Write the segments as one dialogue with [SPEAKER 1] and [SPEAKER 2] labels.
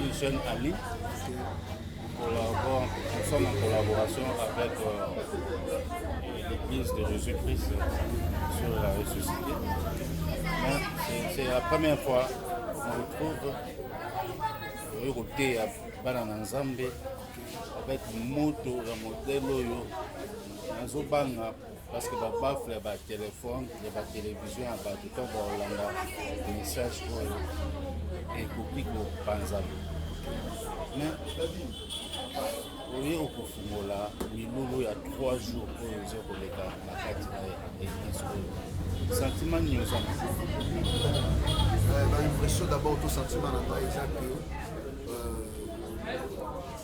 [SPEAKER 1] dit Jeune Ali. Nous sommes en collaboration avec l'Église de Jésus-Christ sur la ressuscité. C'est la première fois qu'on retrouve le côté à Bananzambe avec moto, la modèle oyo. Nazobanga parce que bafle ya téléphone, ya télévision, ya bato to baolanda message oyo ekoki kopanzana. Mais oye okofungola milulu ya 3 jours oyo oza koleka na kati na église oyo. Sentiment nyonso
[SPEAKER 2] l'impression d'abord tout sentiment na ngai eza ke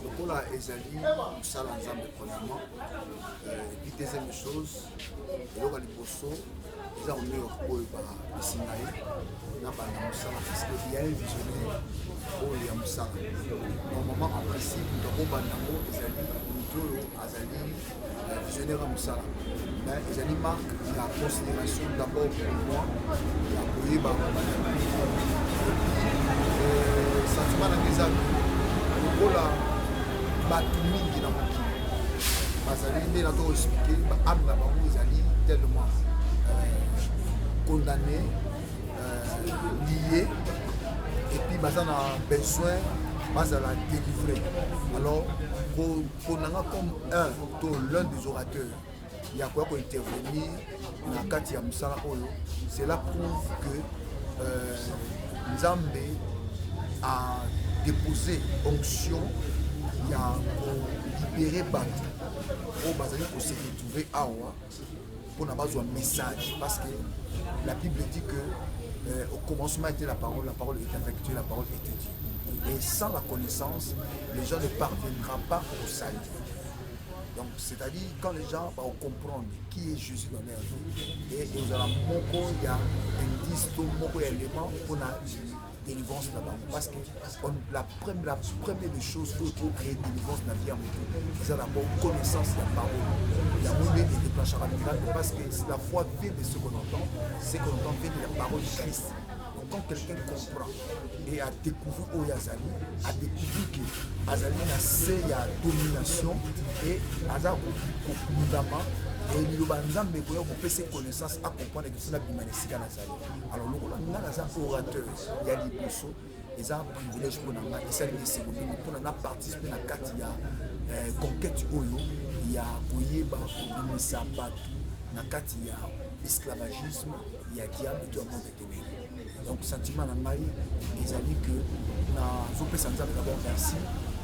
[SPEAKER 2] lokola ezali mosala nzambe premièrement epuis deuxième chose eloko ya liboso eza honneur oyo bapesinga ye na banda mosala parce que ya un visionnaire oyo ya mosala normalement en principe tokobanda yango ezali moto oyo azali visionnaire ya mosala mais ezali marque ya considération d'abord pour moi ya koyeba sentiment nanga eza lokola bato mingi na mokili bazali nde na to expliqué baame na bango ezali tellement condamné lié et puis baza na besoin bazala délivré. Alors konanga comme un to l'un des orateurs il y a quoi pour intervenir na kati ya mosala oyo, cela prouve que Nzambe a déposé onction il y a pour libérer bato pour bazali pour se retrouver awa pour n'avoir un message parce que la Bible dit que au commencement était la parole est avec Dieu, la parole était Dieu. Et sans la connaissance, les gens ne parviendront pas au salut. Donc, c'est-à-dire, quand les gens vont comprendre qui est Jésus dans leur vie, et ils auront beaucoup, il y a un indice, beaucoup d'éléments pour la délivrance là-bas. Parce que la première des choses pour créer délivrance dans la vie, c'est d'abord connaissance de la parole. Il y a moins de déclencheurs à miracle parce que la foi vient de ce qu'on entend, c'est qu'on entend vient de la parole de Christ. Donc quand quelqu'un comprend et a découvert Oyazali, a découvert que Azali a fait la domination et Azali notamment et il y a ses connaissances à comprendre que c'est la bimanesika Nazali. Alors le orateur, il y a des personnes, ils ont un privilège pour nous, et ça les secondes pour nous participer à la carte conquête oyo, il y a Koyeba, Misaba, na carte il y a esclavagisme, il y a diable et tout le monde est aimé. Donc sentiment na mai, ils ont dit que na zopé sanzam d'abord merci.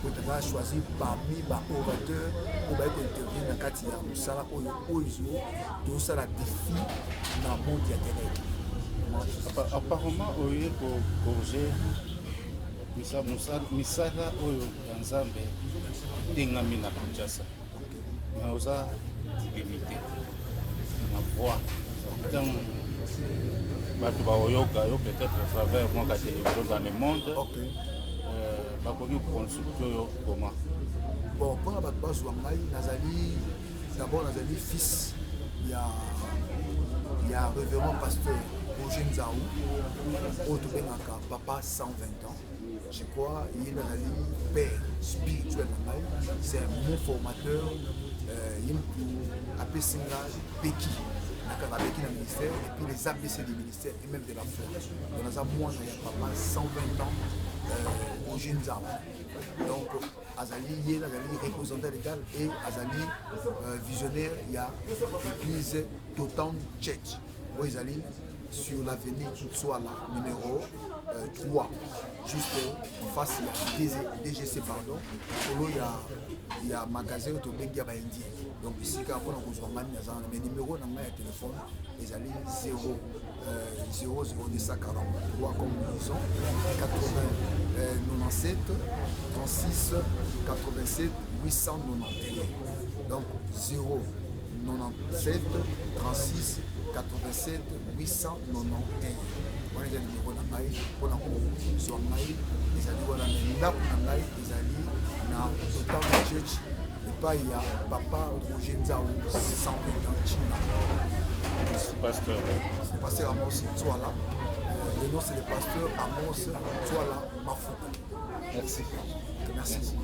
[SPEAKER 2] Vous devez choisir parmi les orateurs pour intervenir dans le cadre de Moussala Oizo, tout ça la défi dans le monde internet.
[SPEAKER 1] Apparemment, au lieu de corriger Misala Oyo Nzambe, Dingami na Kinshasa, mais on a limité ma voix. Donc, peut-être à travers moi qui est dans le monde. Comment?
[SPEAKER 2] Bon, pour la base d'abord Nazali fils, il y a révérend pasteur Roger Nzaou, autre papa 120 ans. Je crois il est Nazali père spirituel, c'est mon formateur, il appelle Singa Beki. Dans le ministère et puis les ABC du ministère et même de la foi. Donc, nous avons moi, il y a papa 120 ans au Jinzam. Donc, Azali, représentant légal et Azali, visionnaire, il y a l'église Totan Church. Où Azali, sur l'avenue Tsouala, numéro 3, juste en face, il y a DGC, pardon. Il y a un magasin où il y a indien. Donc ici, quand on a besoin de mes numéros dans mon téléphone, ils allaient 0 243 comme nous disons, 97 36 87 891. Donc 0 97 36 87 891. Voilà les numéros dans maï pour la sur maï. Ils allaient voir la même ils allaient dans le temps de church. Il y a papa Roger Nzaou 120 ans China.
[SPEAKER 1] C'est pasteur.
[SPEAKER 2] C'est pasteur Amos Tsouala. Le nom c'est le pasteur Amos Tsouala Mafuta.
[SPEAKER 1] Merci.
[SPEAKER 2] Merci.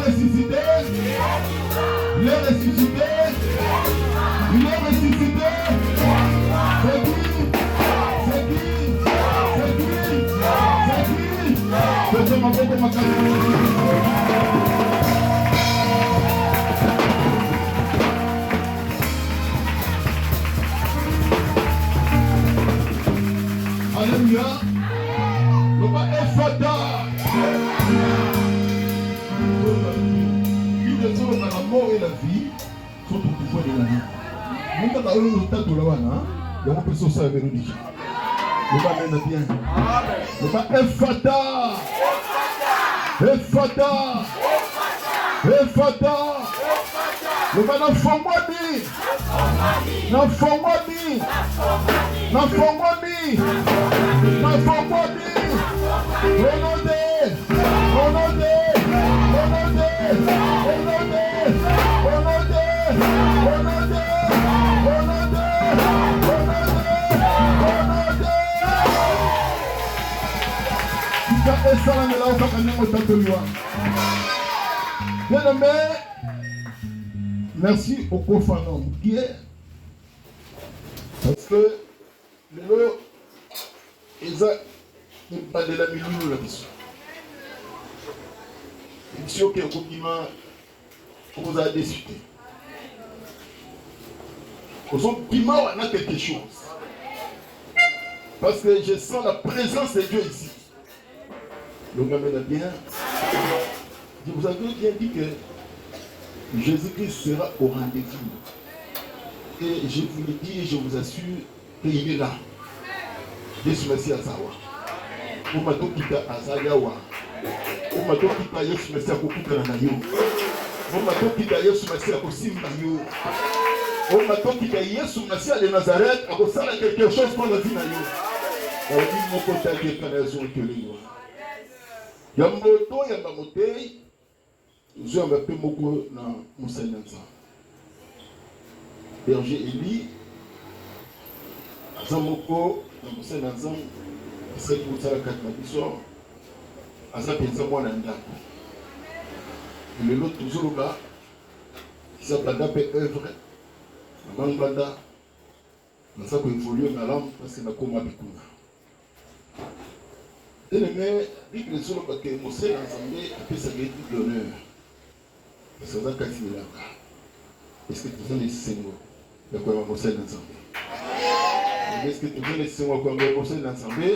[SPEAKER 3] ressuscité. Il est ressuscité. Il est ressuscité. C'est qui? C'est qui? C'est qui? C'est qui? C'est ma boca, ma cara. Alléluia. Le roi est fata. La mort et la vie sont au pouvoir de la vie. Nous avons eu le temps de la wana. Il y a un peu de ça avec nous déjà. Le va mène bien. Le va effata. Effata. Effata. Le va n'enfant-moi-ni. N'enfant-moi-ni. N'enfant-moi-ni. N'enfant-moi-ni. Renondez. Renondez. Bien aimé, merci au profanant qui est parce que le lot ils ont pas de la milieu la question. Si ok, compliment, on vous a discuté. Au son piment, on a quelque chose. Parce que je sens la présence de Dieu ici. Le gars me l'a bien. Je vous avais bien dit que Jésus-Christ sera au rendez-vous. Et je vous le dis et je vous assure qu'il est là. Jésus merci à Sawa. Pour ma tout quitte à Zayawa. Omato kita Yesu Messia kokutana na yo. Omato kita Yesu Messia kosimba yo. Omato kita Yesu Messia de Nazareth akosala quelque chose pour la vie na yo. Odi moko take kana zo kelingwa. Ya moto ya mamotei zo ya pe moko na musanyanza. Berger Eli azamoko na musanyanza c'est pour ça que na biso aza penza mwana ndako lelo tozoloba ezabanda mpe œuvre namangbanda naza koévolue malamu parce nakoma bikuna eleme bible ezoloba ke mosala ya nzambe apesaka ye tout l'honneur parce aza kati milaka eske toza na esengo ya koyamba mosala na nzambe eske toza na esengo ya koyamba mosala na nzambe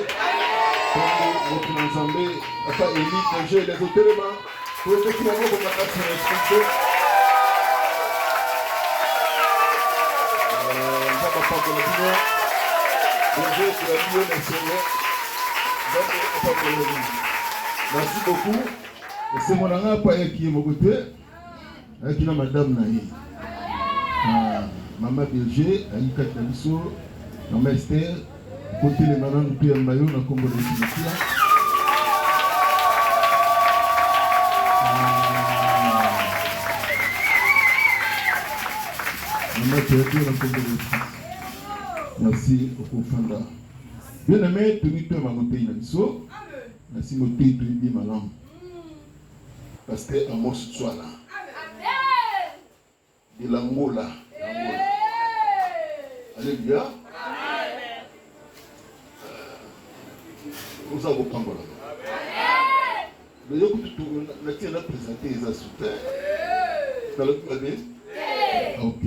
[SPEAKER 3] votre Nzambe n'a pas émis que j'ai les autres éléments pour que tu m'as dit qu'on a fait une instruction. Merci beaucoup. C'est mon ami qui est mon côté, avec la madame Naïe. Maman Berger, Aïka Taliso, Maman Esther. Côté les marins du Pierre Maillot, dans le Congo de l'Éthiopie. Merci au confondant. Bien aimé, tenez toi ma montée na biso. Merci montée tu dis ma langue. Parce que Amos soit là. De l'Angola. Alléluia. Nous avons pas mal. Le jour où tu as présenté les assouteurs, tu as le bien? Ok.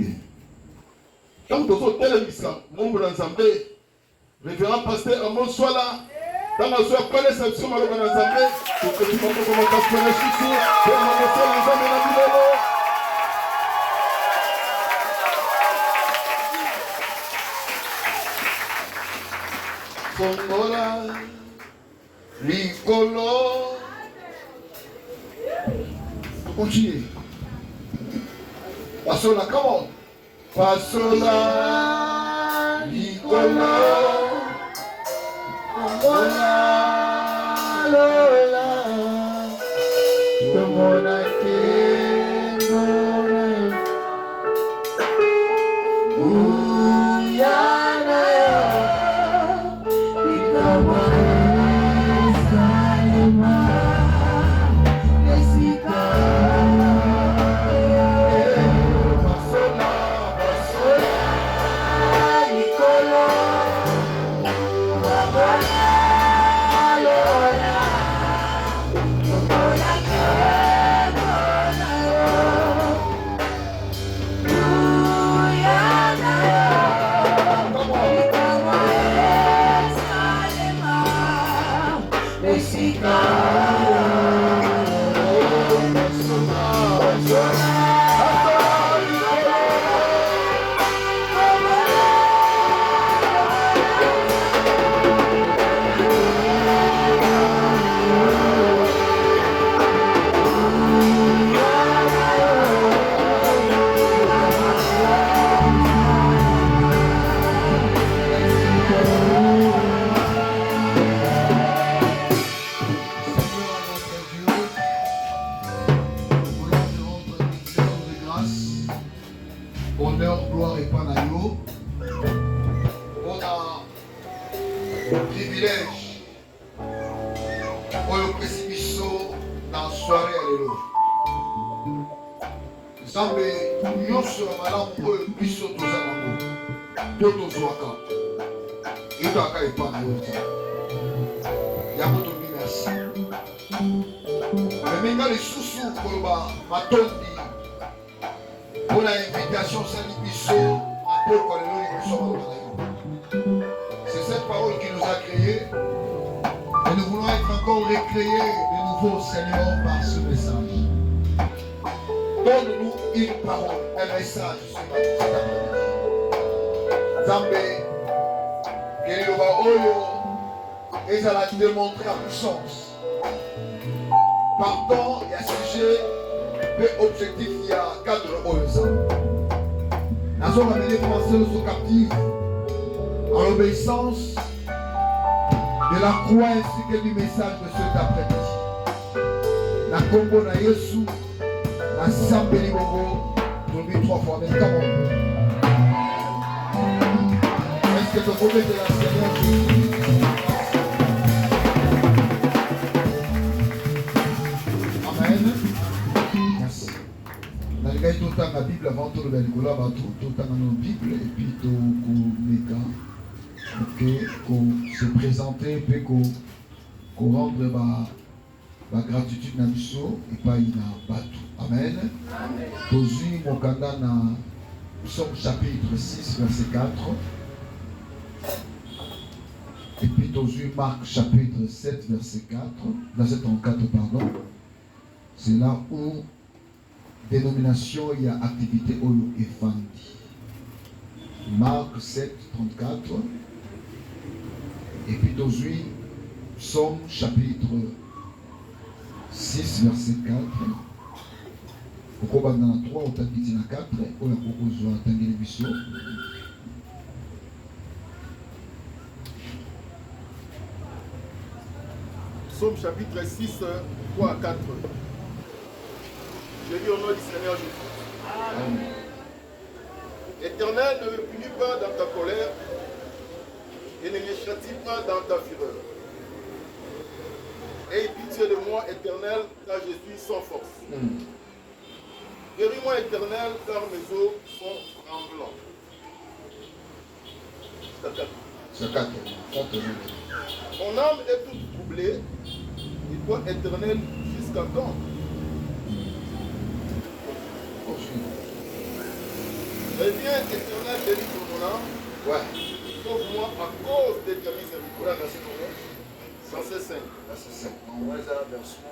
[SPEAKER 3] Quand nous avons télévisé, mon Nzambe, révérend pasteur Amos soit là. Dans la soirée, pas les sections à Nzambe, pour que tu m'as comment tu as fait la chute, et on a fait Nzambe dans le Congola. Nicolo. Continue. Passons la commande. Passons la Nicolo. Congola. Lola. Tomona Mexico. Honneur, gloire et panayo. On a le privilège. On le précipice dans la soirée à l'élo. Zambe, nous sommes là pour le biso de Zamango. Toto Zouaka. Et Taka et panayo. Yamoto merci. Mais maintenant les sous-sous pour le matondi. Pour l'invitation, c'est cette parole qui nous a créés et nous voulons être encore recréés de nouveau, Seigneur, par ce message. Donne-nous une parole, un message cet après-midi. Zambé, Kelioba Oyo, et ça l'a démontré à puissance. Pardon, il y a sujet. Mais objectif, il y a 4 OESA. Nous avons amené commencer ce captif en obéissance de la croix ainsi que du message de cet après-midi. La Congo na Yesu, la Sambeli Bobo, tombé 3 fois, mais comment? Est-ce que tu peux mettre la Seigneur Jésus? Amen. Tout le temps la Bible avant tout le temps tout le temps dans nos Bibles et puis tout qu'on se présenter puis qu'on rendre ma gratitude na biso et pas ina batu. Amen. Tozi mokanda na Psaume chapitre 6 verset 4 et puis tozi Marc chapitre 7 verset 4 verset 34 pardon. C'est là où dénomination, il y a activité Olo et Fandi. Marc 7, 34. Et puis d'aujourd'hui, Psaume chapitre 6, verset 4. Pourquoi dans la 3, on t'a dit la 4, on a proposé à atteindre l'émission.
[SPEAKER 4] Psaume chapitre 6, 3 à 4. Je dis au nom du Seigneur Jésus. Amen. Éternel, ne me punis pas dans ta colère et ne me châtie pas dans ta fureur. Aie pitié de moi, Éternel, car je suis sans force. Guéris-moi, Éternel, car mes os sont tremblants.
[SPEAKER 3] C'est 4.
[SPEAKER 4] Mon âme est toute troublée. Et toi, Éternel, jusqu'à quand? Reviens, Éternel, délivre mon âme.
[SPEAKER 3] Ouais.
[SPEAKER 4] Sauve-moi à cause de ta miséricorde. Verset 5.
[SPEAKER 3] Verset 5. On va la version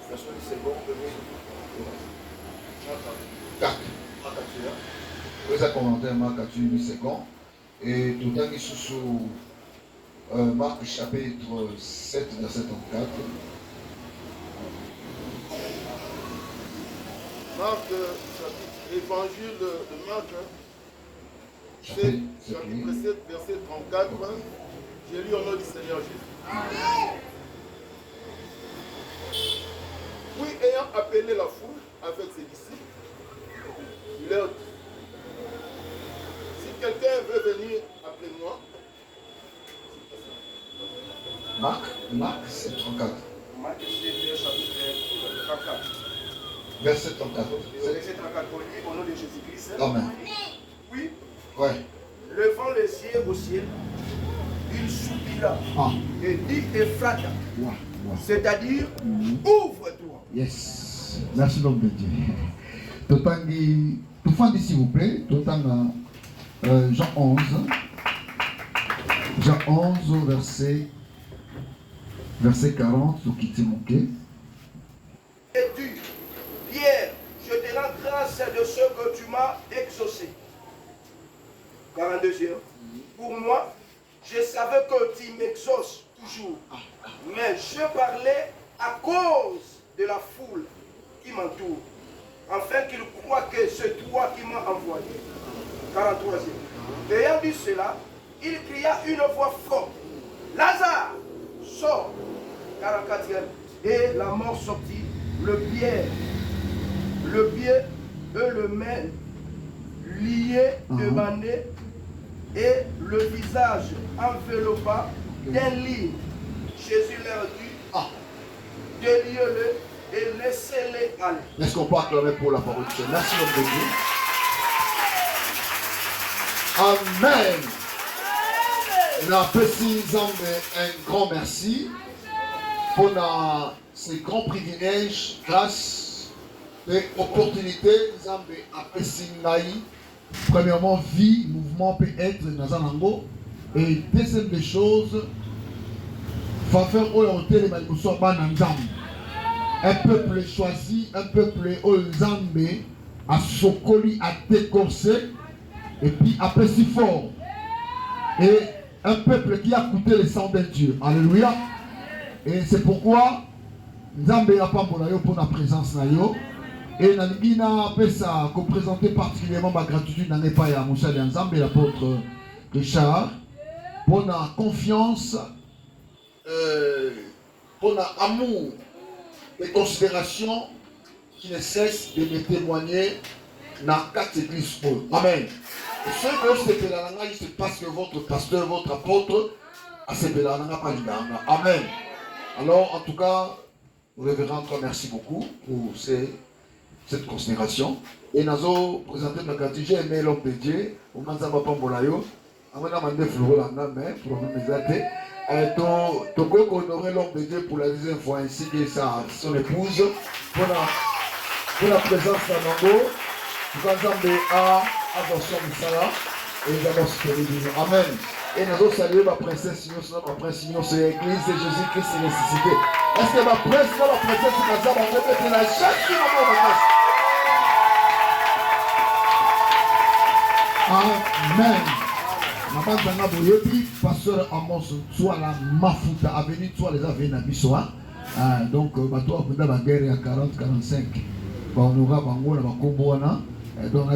[SPEAKER 3] du second. 4. Vous avez commenté Marc 4 du second. Et tout le temps, sous Marc chapitre 7, verset 34.
[SPEAKER 4] Marc, chapitre, évangile de Marc, chapitre 7, verset 34. J'ai lu au nom du Seigneur Jésus. Puis, ayant appelé la foule avec ses disciples, il leur dit, si quelqu'un veut venir après moi,
[SPEAKER 3] Marc 7, 34.
[SPEAKER 5] Marc chapitre 34.
[SPEAKER 3] Verset 34.
[SPEAKER 5] Verset 34, on lit au nom de Jésus-Christ.
[SPEAKER 3] Amen.
[SPEAKER 5] Oui.
[SPEAKER 3] Ouais.
[SPEAKER 5] Levant les yeux au ciel, il soupira et dit Ephrata. C'est-à-dire, ouvre-toi.
[SPEAKER 3] Yes. Merci l'homme de Dieu. Tout le temps, s'il vous plaît, tout le temps, Jean 11. Jean 11, verset 40, tout qui t'est manqué.
[SPEAKER 5] Et tu, Pierre, je te grâce de ce que tu m'as exaucé. 42e. Pour moi, je savais que tu m'exauces toujours. Mais je parlais à cause de la foule qui m'entoure, afin qu'ils croient que c'est toi qui m'as envoyé. 43e. Ayant dit cela, il cria une voix forte. Lazare, sors. 44e. Et la mort sortit, le pied et le main liés de bandés et le visage enveloppé d'un lit. Jésus leur dit, déliez-le et laissez-les aller.
[SPEAKER 3] Est-ce qu'on peut acclamer pour la parole de Dieu? Merci l'homme de Dieu. Amen. Nous avons un grand merci pour ces grands privilèges, grâce et opportunités. Nous avons apprécié. Premièrement, vie, mouvement peut être dans un angle. Et deuxième des choses, faveur orientée les malmousons un peuple choisi, un peuple Olzambe, à Sokoli, à décorser, et puis après si fort. Et un peuple qui a coûté le sang de Dieu. Alléluia. Et c'est pourquoi Nzambe a pas pour la présence na yo. Et Nalibina a ça qu'on présenter particulièrement ma gratitude dans les pas à Moussa de Nzambe, l'apôtre Richard, pour la confiance, pour l'amour et considération qui ne cesse de me témoigner dans 4 églises. Amen. Et ce que c'est parce que votre pasteur, votre apôtre, a ce Amen. Alors, en tout cas, révérend, merci beaucoup pour cette considération. Et nous avons présenté ma gratitude, j'ai aimé l'homme de Dieu, au Manzaba Pambolayo, avant d'amener Florent Langa, mais problème est tu peux honorer l'homme de Dieu pour la deuxième fois, ainsi que son épouse, pour la présence d'un homme. Nous avons avancer au Missala et nous allons se bénir. Amen. Et nous allons saluer ma princesse, ma princesse, c'est l'église de Jésus-Christ ressuscité. Est-ce que ma princesse, ma princesse, va répéter la chaque moment de Amen. Maman Zanga Boyebi, pasteur Amos, soit la Mafuta, avenue, soit les avenues Nabisoa. Donc, bateau a la guerre à 40-45. On aura Bango, la Bakoboana. Donc,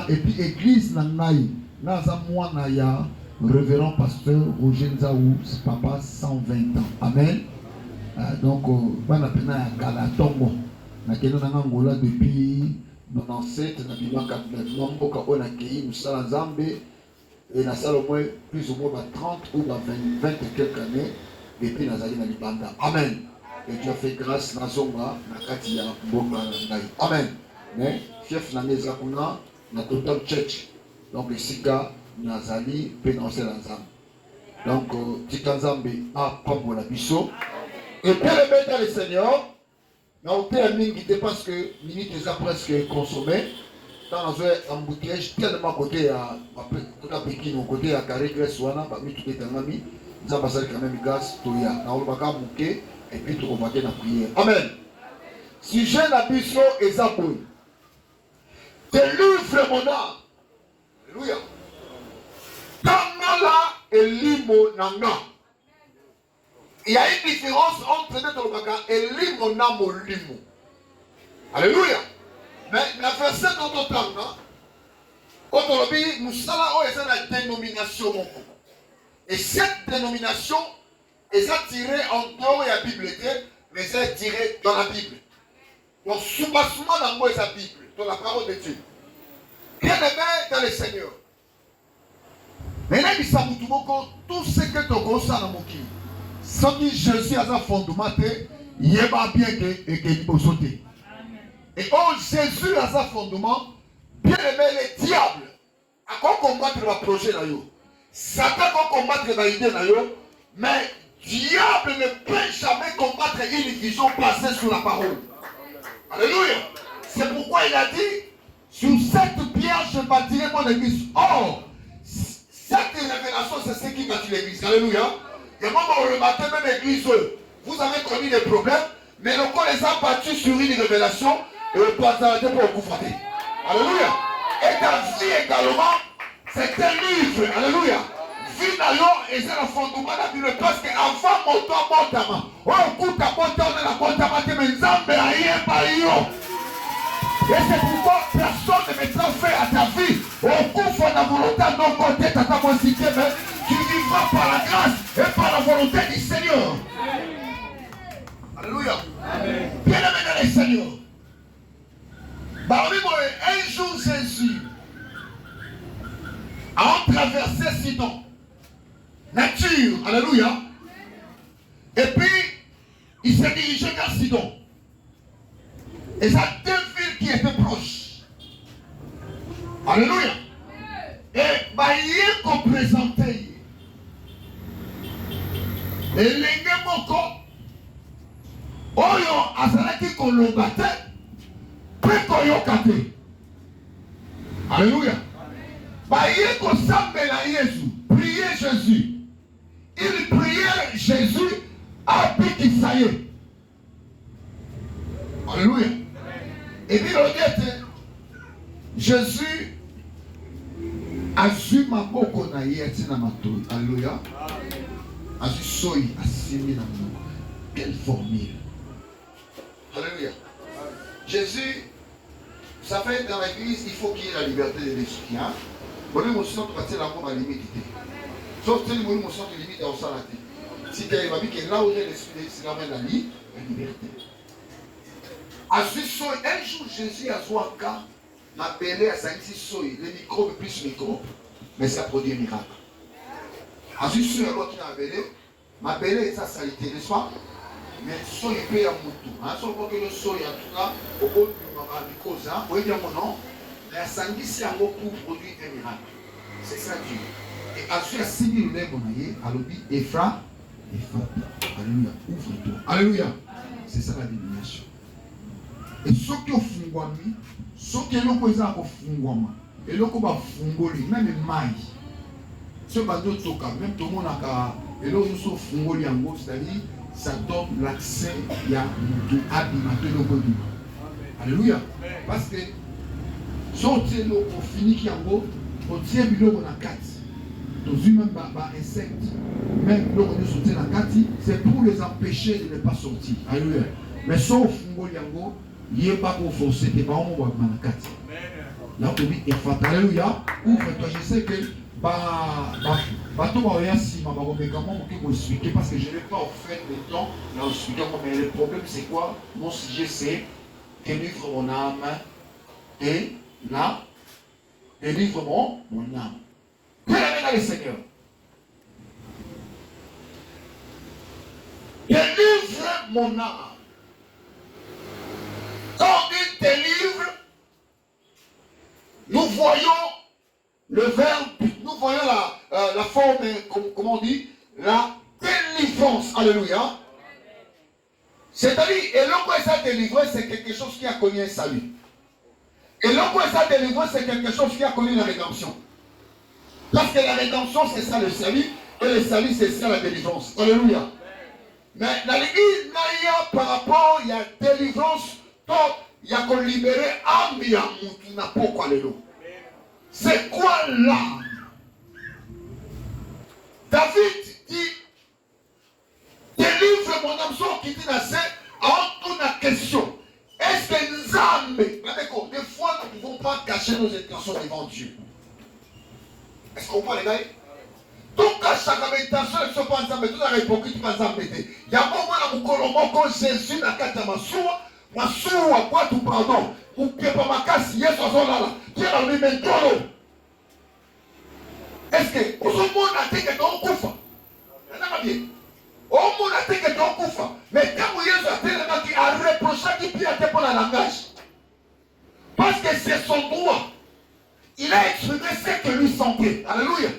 [SPEAKER 3] et puis l'église Nanaï, Nazamouana ya révérend pasteur Roger Nzaou, papa 120 ans. Amen. Donc, on a pena ya Kalatongo. Na keno na Angola depuis 97, na bima 49, mboka on a accueilli Moussala Nzambe et na salle au moins plus ou moins 30 ou 20 et quelques années depuis Nazali na Libanda. Amen. Et Dieu a fait grâce na Zonga, na Katia, Mboka Ngai. Amen. Mais chef na Nezakuna, na Total Church. Donc le Sika, Nazali, Pénancé Nzambe. Donc Tikanzambe a pas pour la biseau. Et bien le maître le Seigneur, na hôtel mingi parce que minutes déjà presque consommé. Dans un embouteillage tellement côté à Pékin, au côté à Carré Grèce, Wana, parmi tous les Tangami, nous avons passé quand même gaz, Toya, na Olbaka Mouké, et puis tout va la prière. Amen. Si j'ai la biseau et Zaboui, délivre mon âme. Alléluia. Kamala et Limo Nanga. Il y a une différence entre notre Olbaka et Limo Namo Limo. Alléluia. Mais la verset dont on parle, quand on dit, nous sommes la dénomination. Et cette dénomination est tirée en dehors de la Bible, mais c'est tirée dans la Bible. Donc, sous-bassement dans la Bible, dans la parole de Dieu. Bien aimé dans le Seigneur. Maintenant, il s'agit de tout ce que tu as dans mon cœur. Sans que Jésus a un fondement, il y a bien que tu sauter. Et oh, Jésus a un fondement, bien aimé le diable, à quoi combattre le projet là. Satan va combattre l'idée là, mais diable ne peut jamais combattre une vision basée sur la parole. Alléluia. C'est pourquoi il a dit, sur cette pierre je bâtirai mon église. Or, cette révélation c'est ce qui bâtit l'église. Alléluia. Et moi, le matin, même l'église, vous avez connu des problèmes, mais le corps les a battus sur une révélation. Et toi, ça va être pour vous frapper. Alléluia. Et ta vie également, c'est un livre. Alléluia. Vie d'ailleurs, et c'est le fondement de la Bible. Parce qu'avant mon temps, mon temps, on écoute à mon temps, on a mon temps, mais Nzambe a rien par yo. Et c'est pourquoi personne ne mettra fait à ta vie. Au coup, il faut la volonté de nos côtés, tata moi cité, mais tu vivras par la grâce et par la volonté du Seigneur. Alléluia. Bien aimé dans le Seigneur. Parmi moi, un jour Jésus a traversé Sidon. Nature, alléluia. Et puis, il s'est dirigé vers Sidon. Et ça a deux villes qui étaient proches. Alléluia. Et il qu'on présentait. Et les Moko, Oyo, Azalaki Kolobate, Prekoyo Kate. Alléluia. Il qu'on s'appelle Jésus, prier Jésus. Il priait Jésus à Pikisaye. Alléluia. Et puis le dit, Jésus a su ma boko na yeti na matoi. Alléluia. A su soy asimi na mo. Quelle formule. Alléluia. Jésus, ça fait dans l'église, il faut qu'il y ait la liberté de l'esprit. Bon, nous sommes partis là pour la limite. Sauf que nous sommes limite dans la vie. Si tu as dit que là où il y a l'esprit, c'est là où il y a la liberté. Un jour, Jésus a joué un cas, m'a appelé à Saint-Ici Soy, les microbes plus microbes, mais ça produit un miracle. Un jour, il a appelé, m'a appelé sa saleté, n'est-ce pas? Mais Soy paye à Moutou. Sauf que le Soy, en tout cas, au bout du microse, vous voyez bien mon nom, la Saint-Ici a beaucoup produit un miracle. C'est ça Dieu. Et à ce signé le lèvre, à l'objet, Ephra, alléluia, ouvre-toi. Alléluia. C'est ça la divination. Et ceux qui ont fungwami, ceux qui ont posé au fungwama, et ceux qui ont fungoli, même les mailles, ceux qui ont toka, même tout le monde a et là ils sont fungoli en gros, c'est-à-dire ça donne l'accès à l'abîmateur le body. Alléluia. Parce que sortir le pour finir qui en gros, on tient le on a 4. Dans une même insecte, même le on est sorti dans 4, c'est pour les empêcher de ne pas sortir. Alléluia. Mais sauf fungoli en gros. Il n'est pas pour forcer, il n'est pas pour manakati. Là, on dit, alléluia, ouvre-toi. Je sais que, parce que je n'ai pas fait le temps d'expliquer, mais le problème, c'est quoi? Mon sujet, c'est délivre mon âme et là, délivre mon âme. Bien-aimé dans le Seigneur. Délivre mon âme. Quand on dit délivre, nous voyons le verbe, nous voyons la forme, comment on dit, la délivrance. Alléluia. C'est-à-dire, et l'homme qui s'est délivré, c'est quelque chose qui a connu un salut. Et l'homme qui s'est délivré, c'est quelque chose qui a connu la rédemption. Parce que la rédemption, c'est ça le salut, et le salut, c'est ça la délivrance. Alléluia. Mais dans l'église, par rapport, il y a délivrance. Il y a qu'on libérer âme et amour qui n'a pas quoi le lot. C'est quoi l'âme? David dit délivre mon âme sans qui dit assez en la question. Est-ce que Nzambe, des fois nous ne pouvons pas cacher nos intentions devant Dieu? Est-ce qu'on voit les gars? Donc à chaque intention, ils ne sont pas Nzambe, tout à l'hypocrite pas Nzambe. Il y a un moment où quand Jésus n'a qu'à t'amassoua. Masuwa kwa tu pardon. Ukepa makasi Yesu azolala. Tira limentolo. Est-ce que ozomo na teke to kufa? Nana bien. Omo na teke to kufa. Mais quand Yesu a tellement qui a reproché qui pia te pour la langage. Parce que c'est son droit. Il a exprimé ce que lui sentait. Alléluia.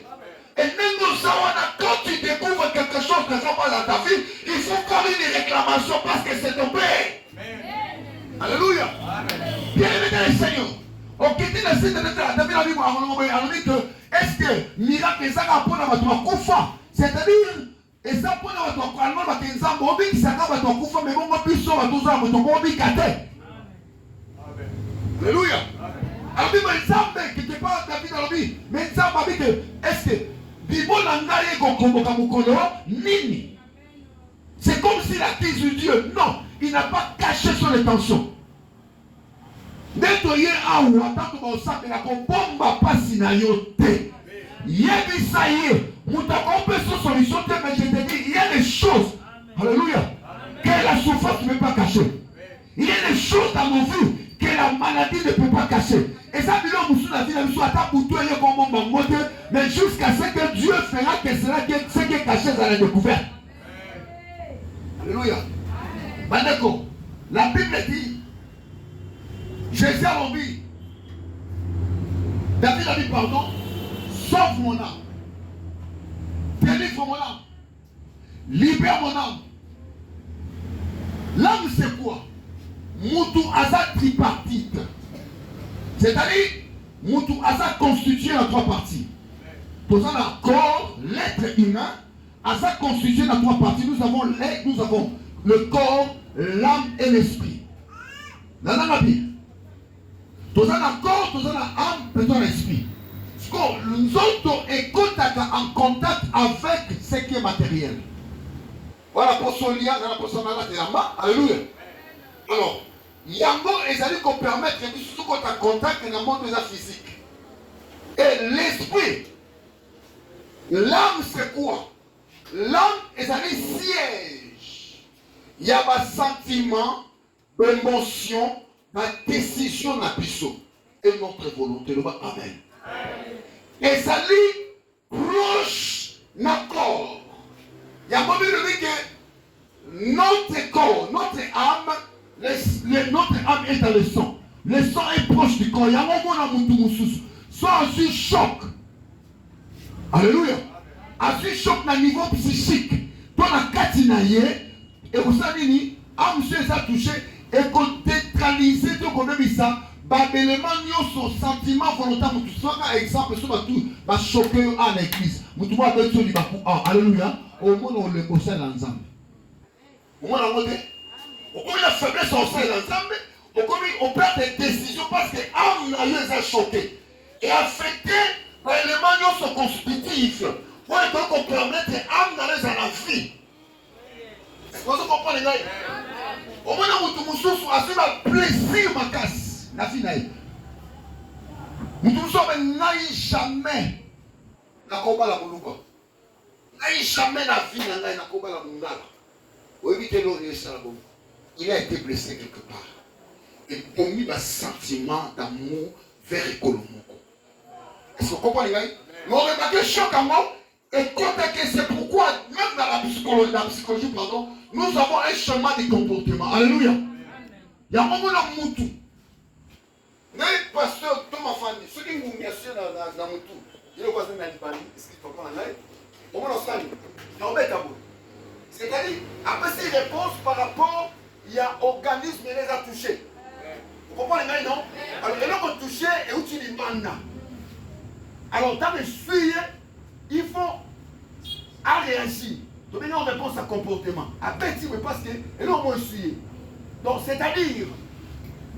[SPEAKER 3] Et même nous savons quand tu découvres quelque chose que ça passe à ta vie, il faut faire une réclamation parce que c'est ton père. Alléluia. Bien-aimé dans le Seigneur. Ok, tu as essayé de mettre la Bible à l'ami que est-ce que miracle est ça pour la kufa? C'est-à-dire, et ça pour la allemand va t'ensemble, on dit que ça va t'en kufa, mais on va plus sur la douze ans, on va t'en kate. Alléluia. Alors, mais quelque part, David a dit, mais ça m'a dit que, est-ce que, Bibo Nangaye Gokombokamukolo, Nini. C'est comme s'il a dit sur Dieu. Non, il n'a pas caché son intention. Netoye awa, tant que mon sac, il a bomba pas sinayote. Yebisaye, Moutako peut se solution, mais je te dis, il y a des choses, alléluia, que la souffrance ne peut pas cacher. Il y a des choses dans nos vies que la maladie ne peut pas cacher. Et ça, mais jusqu'à ce que Dieu fera que ce qui est caché dans la découverte. Alléluia. Bandeko, la Bible dit, Jésus a dit, David a dit pardon, sauve mon âme, délivre mon âme, libère mon âme. L'âme c'est quoi? Moutou Asa tripartite. C'est-à-dire, Moutou Asa constitué en trois parties. Pour ça, le corps, l'être humain, Asa constitué en trois parties. Nous avons le corps, l'âme et l'esprit. Dans la Bible. Tout ça, le corps, tout ça, l'âme, peut-être l'esprit. Nous autres, écoutons en contact avec ce qui est matériel. Voilà pour son lien, alléluia. Alors, Yango est allé qu'on permette de nous en contact dans le monde physique. Et l'esprit, l'âme c'est quoi? L'âme est allé siège. Il y a un sentiment, une émotion, une décision dans et notre volonté. Amen. Et ça dit proche notre corps. Il y a un moment donné que notre corps, notre âme, notre âme est dans le sang. Le sang est proche du corps. Il y a un moment où soit un choc. Alléluia. Un choc à niveau psychique. Dans la katinaye, et vous savez, âme se a touché et qu'on détralisé tout comme ça. L'élément son sentiment volontaire, par exemple, va choquer en église. Alléluia. Au moins, on le possède ensemble. Au moins, on a la faiblesse ensemble. On perd des décisions parce que l'âme n'a pas choqué. Et affecté par l'élément son constitutif. Pour qu'on permette l'âme d'aller dans la vie. Est-ce que vous comprenez? Au moins, on a plaisir ma casse. La vie n'a jamais la combat la moulouba. N'a jamais la vie n'a combat la moulala. Il a été blessé quelque part. Et pour lui, un sentiment d'amour vers Ekolomoko. Est-ce que vous comprenez? Vous remarquez choc à moi. Et c'est pourquoi, même dans la psychologie, pardon, nous avons un chemin de comportement. Alléluia. Il y a un moment dans Moutou. Mais pasteur Thomas Fanny, ceux qui m'ont mis dans mon tour, je le vois dans l'Alibani, est-ce qu'il faut prendre un live? Au moins, on s'en est. C'est-à-dire, après ces réponses par rapport, il y a organisme qui les a touchés. Vous comprenez, non? Alors, ils l'ont touché et où tu les mandes. Alors, dans les sujets, il faut réagir. Donc, maintenant, on répond à comportement. Après, tu me parce que, et là, on va essuyer. Donc, c'est-à-dire,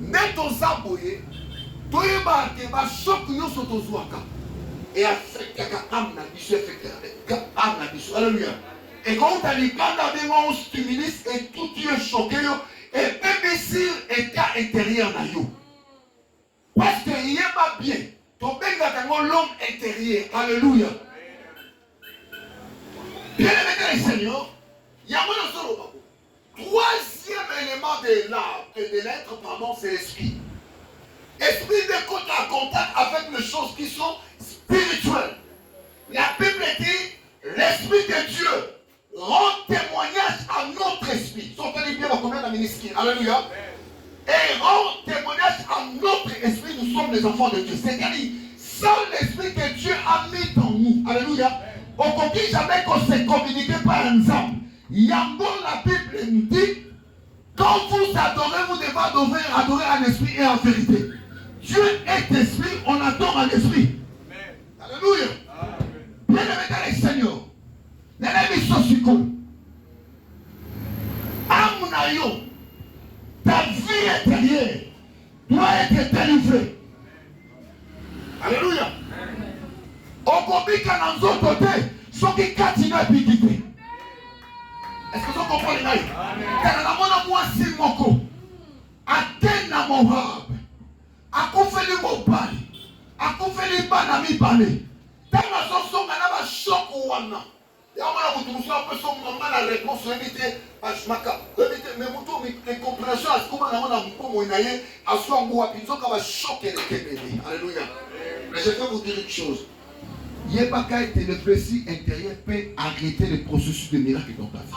[SPEAKER 3] mettre aux aboyés, et affecter âme na biso âme na biso. Alléluia. Et quand tu as les gars on stimule et tout tu es choqué et même si état intérieur na yo. Parce que il est pas bien. Ton benga dans l'homme intérieur. Alléluia. Bien aimé Seigneur, il y a mon solo. Troisième élément de l'être, pardon, c'est l'esprit. Esprit de contact avec les choses qui sont spirituelles. La Bible dit, l'Esprit de Dieu rend témoignage à notre esprit. Sortez bien combien de ministres. Alléluia. Et rend témoignage à notre esprit. Nous sommes les enfants de Dieu. C'est-à-dire, sans l'Esprit que Dieu a mis dans nous. Alléluia. On ne dit jamais qu'on s'est communiqué par un ensemble. Yango, la Bible nous dit, quand vous adorez, vous devez adorer en esprit et en vérité. Dieu est esprit, on adore en esprit. Alléluia. Bien aimé le Seigneur. Ta vie intérieure doit être délivrée Alléluia. Okobika na nzoto te, soki kati na biki te. Est-ce que vous comprenez? Tala na mona mwasi moko. Atena Moab. Akufeli mobali. Akufeli bana mibale. Tala sosonga na ba shoko wana. Ya mwana kutumuswa peso mama na réponse invité ashmaka. Invité mais muto mi compréhension askuma na mona mpomo inaye aswa ngwa pinzoka ba shoke le kebeli. Alléluia. Mais je vais vous dire une chose. Yebaka était le blessure intérieur peut arrêter le processus de miracle dans ta vie.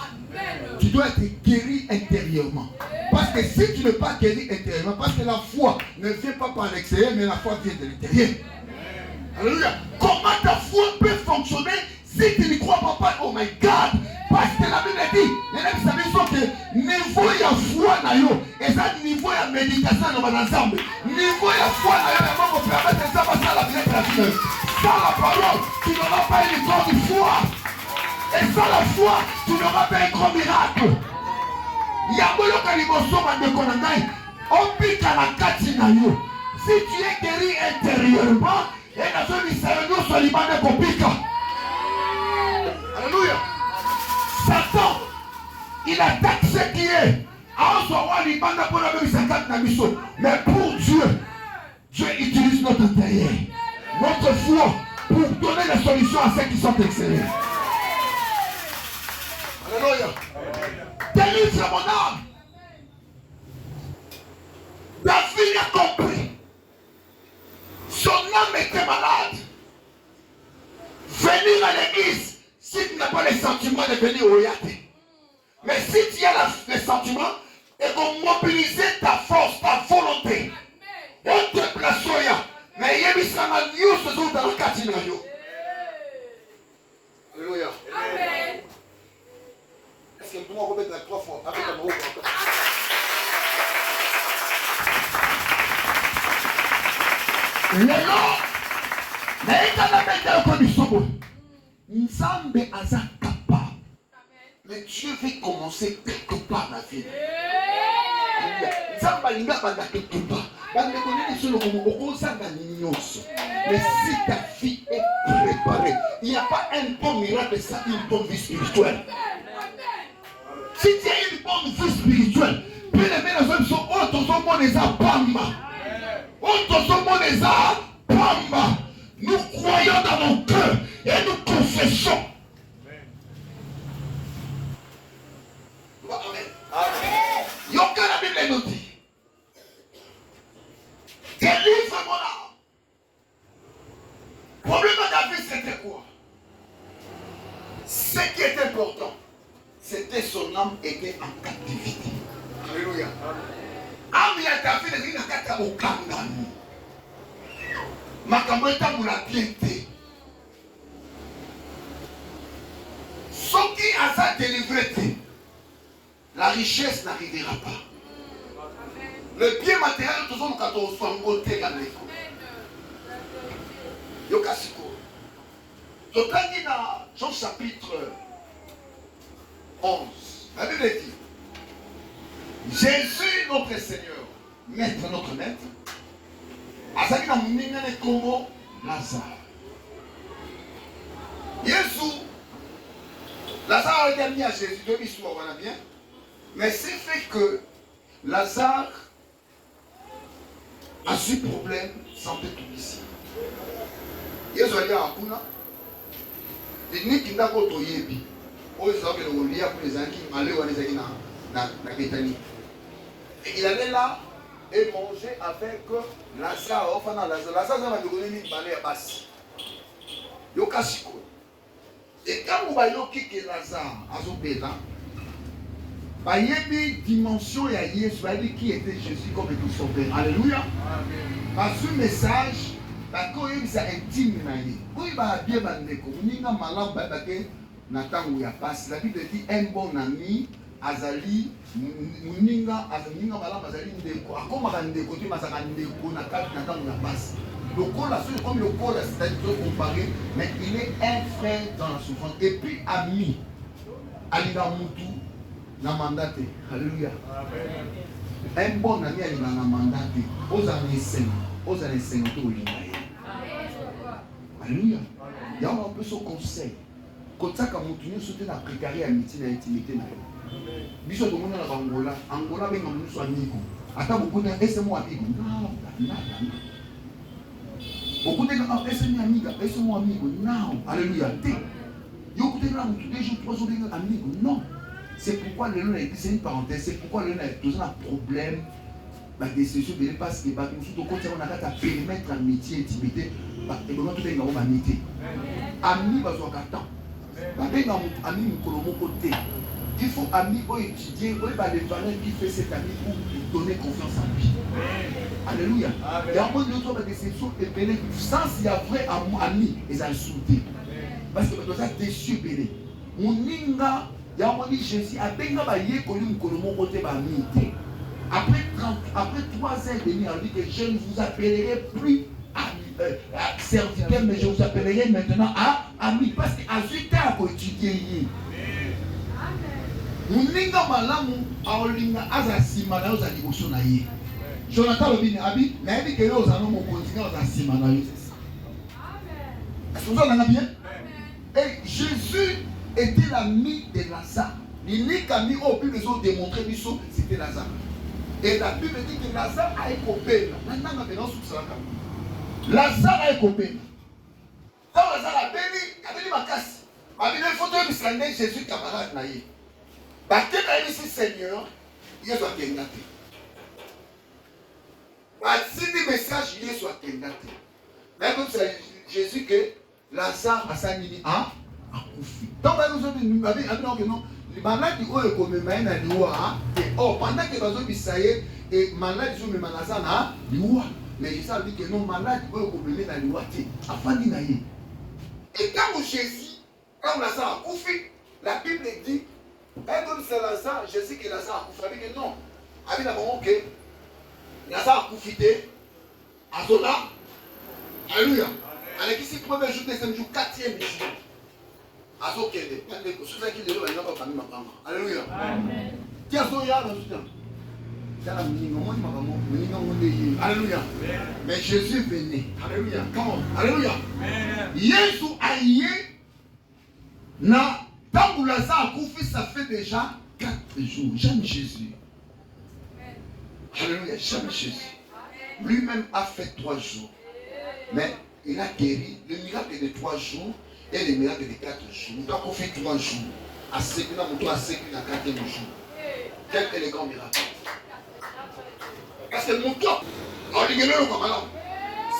[SPEAKER 3] Tu dois être guéri intérieurement. Parce que si tu n'es pas guéri intérieurement, parce que la foi ne vient pas par l'extérieur, mais la foi vient de l'intérieur. Alléluia. Comment ta foi peut fonctionner si tu ne crois pas? Oh my God. Parce que la Bible dit, les gens savent que niveau ya foi na yo, et ça niveau ya méditation dans l'ensemble. Niveau ya foi na yo, vraiment vous permettre ça passer à la vie. Sans la parole, tu n'auras pas une grande foi. Et sans la foi, tu n'auras pas un grand miracle. Yabolo kalimoso bandeko na ngai, opika na kati na yo. Si tu es guéri intérieurement, et na zo bisayo so libane kopika. Alléluia. Satan, il attaque ce qui est. Mais pour Dieu, Dieu utilise notre intérieur, notre foi, pour donner la solution à ceux qui sont extérieurs. Alléluia. Délivre mon âme. David a compris. Son âme était malade. Venir à l'église, si tu n'as pas les sentiments de venir au Yate. Mais si tu as les sentiments, et qu'on mobilise ta force, ta volonté, on te place au Yate. Mais il y a mis ça dans le catinario. Alléluia. Amen. Est-ce que tu peux remettre la 3 fois avec un mot? Mais quand la bête est au Congo, Nzambe aza capable. Mais Dieu veut commencer quelque part dans la vie. Nzambe alinga banda quelque part. Bande connaît sur le Congo, mais si ta vie est préparée, il n'y a pas un bon miracle sans une bonne vie spirituelle. Si tu as une bonne vie spirituelle, puis les mêmes sont autosomes des Abamba. Autosomes des Abamba. Nous croyons dans mon cœur et nous confessons. Amen. Amen. Yoka la Bible nous dit. Délivre mon âme. Le problème de David, c'était quoi? Ce qui est important, c'était son âme était en captivité. Alléluia. Âme ya David est en captivité. Makambo etambola bien te. Soki aza délivré te, la richesse n'arrivera pas. Le bien matériel, tout le monde quand on côté dans l'école. Yokasiko. Totali dans Jean chapitre 11. La Bible dit Jésus, notre Seigneur, Maître, notre Maître, azali na muninga ne kombo Lazare. Yesu, Lazare a été amené à Jésus, de l'histoire, voilà bien. Mais c'est fait que Lazare a su problème santé tout ici. Yesu a dit à Akuna, il n'y a qu'un d'accord au Yébi. Oh, ils ont fait le lien pour les années, malheur, les années na Bethanie. Et il allait là et manger avec Lazare. Enfin, Lazare va donner une balai à basse. Yokashiko. Et quand vous voyez que Lazare a son pédant, il y a une dimension qui était Jésus comme tout sauveur. Alléluia. Parce que le message, quand il est intime, quand il va bien, il y a un malade qui a passé. La Bible dit un bon ami. Azali muninga azaninga bala bazali ndeko akoma ka ndeko tu masaka ndeko na kati na tango na base le col là c'est comme le col c'est-à-dire comparé mais il est un frère dans la souffrance et puis ami alinga mutu na mandaté. Alléluia. Un bon ami alinga na mandaté aux années 5 tout linga Alléluia. Il y a un peu ce conseil. Comme ça, quand on sauté la précarité à l'amitié, l'intimité. Biso de monde dans Angola, Angola ben nous soit amigo. Attends beaucoup de laissez-moi amigo. Non. Beaucoup de gens laissez-moi amigo, laissez-moi amigo. Non. Alléluia. Yo écoutez là, tous les jours, 3 jours amigo. Non. C'est pourquoi le nom c'est une parenthèse, c'est pourquoi le nom a toujours un problème. La décision de parce que nous on a qu'à périmètre amitié, intimité, et nous tout est dans amitié. Ami va jouer à temps. Ami côté. Il faut ami étudier, les valeurs qui fait cet ami pour lui donner confiance en lui. Alléluia. Il y a un peu de déception et béné. Sans il y a vrai ami, ils ont insulté. Parce que nous avons déçu béné. Mon ninga, il y a un moment Jésus a bien baillé pour lui côté amitié. Après 3 ans et demi, on dit que je ne vous appellerai plus serviteur, mais je vous appellerai maintenant ami. Parce qu'à 8 ans, pour étudier. Muninga malamu aolinga azasima na oza liboso na ye. Jonathan Robin abi na yebi ke oza no mo continue azasima na yo. Est-ce que vous entendez bien? Et Jésus était l'ami de Lazare. L'unique ami au Bible ont démontré biso c'était Lazare. Et la Bible dit que Lazare a écopé. Maintenant maintenant sous ça. Lazare a écopé. Quand Lazare a béni makasi. Abi le photo de Sunday Jésus camarade na ye. Parce que ici Seigneur, il y a soit tendaté. Si des messages, il y a soit tendaté. Mais comme c'est Jésus que Lazare a sanini a koufi. Donc nous avons non, les malades qui ont comme main à l'ouah. Oh pendant que les autres bisaye et malades ils ont même Lazare na l'ouah. Mais ils savent que non malades qui ont comme main à l'ouah. Afin d'inailler. Et quand Jésus, quand Lazare a koufi, la Bible dit. Et comme c'est Lazare, je sais que Lazare a koufi. Non. Avec la moment que Lazare a koufi, à Zola, alléluia. Avec ici, premier jour, deuxième jour, 4e jour. À Zola, c'est ça qui est le nom de ma maman. Alléluia. Tiens, Zoya, alléluia. Mais Jésus venait. Alléluia. Comment? Alléluia. Jésus a yé na. Quand Lazare a koufi, ça fait déjà 4 jours. J'aime Jésus. Alléluia, j'aime Jésus. Lui-même a fait 3 jours. Mais il a guéri le miracle de 3 jours et le miracle de 4 jours. Nous avons fait 3 jours. À Séguina, nous avons fait le 4e jour. Quel élégant miracle. Parce que mon temps,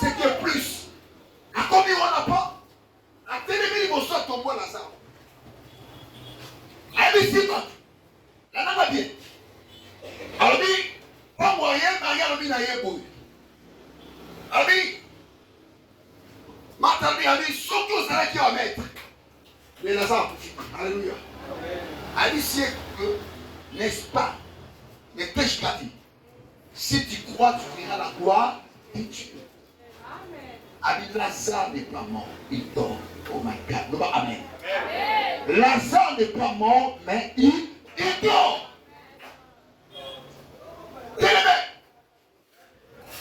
[SPEAKER 3] c'est que plus. À combien on n'a pas? À télévision, il faut tomber Lazare. Allez, c'est quoi? La n'a pas bien. Alors, pas moyen, mais il y a un peu. Alors, maintenant, surtout ça qui va mettre. Les Lazare. Alléluia. Allez, c'est que, n'est-ce pas? Ne pêche pas dit. Si tu crois, tu verras la gloire de Dieu. Amen. Lazare n'est pas mort, il dort. Oh my God. Amen. Lazare n'est pas mort, mais il dort.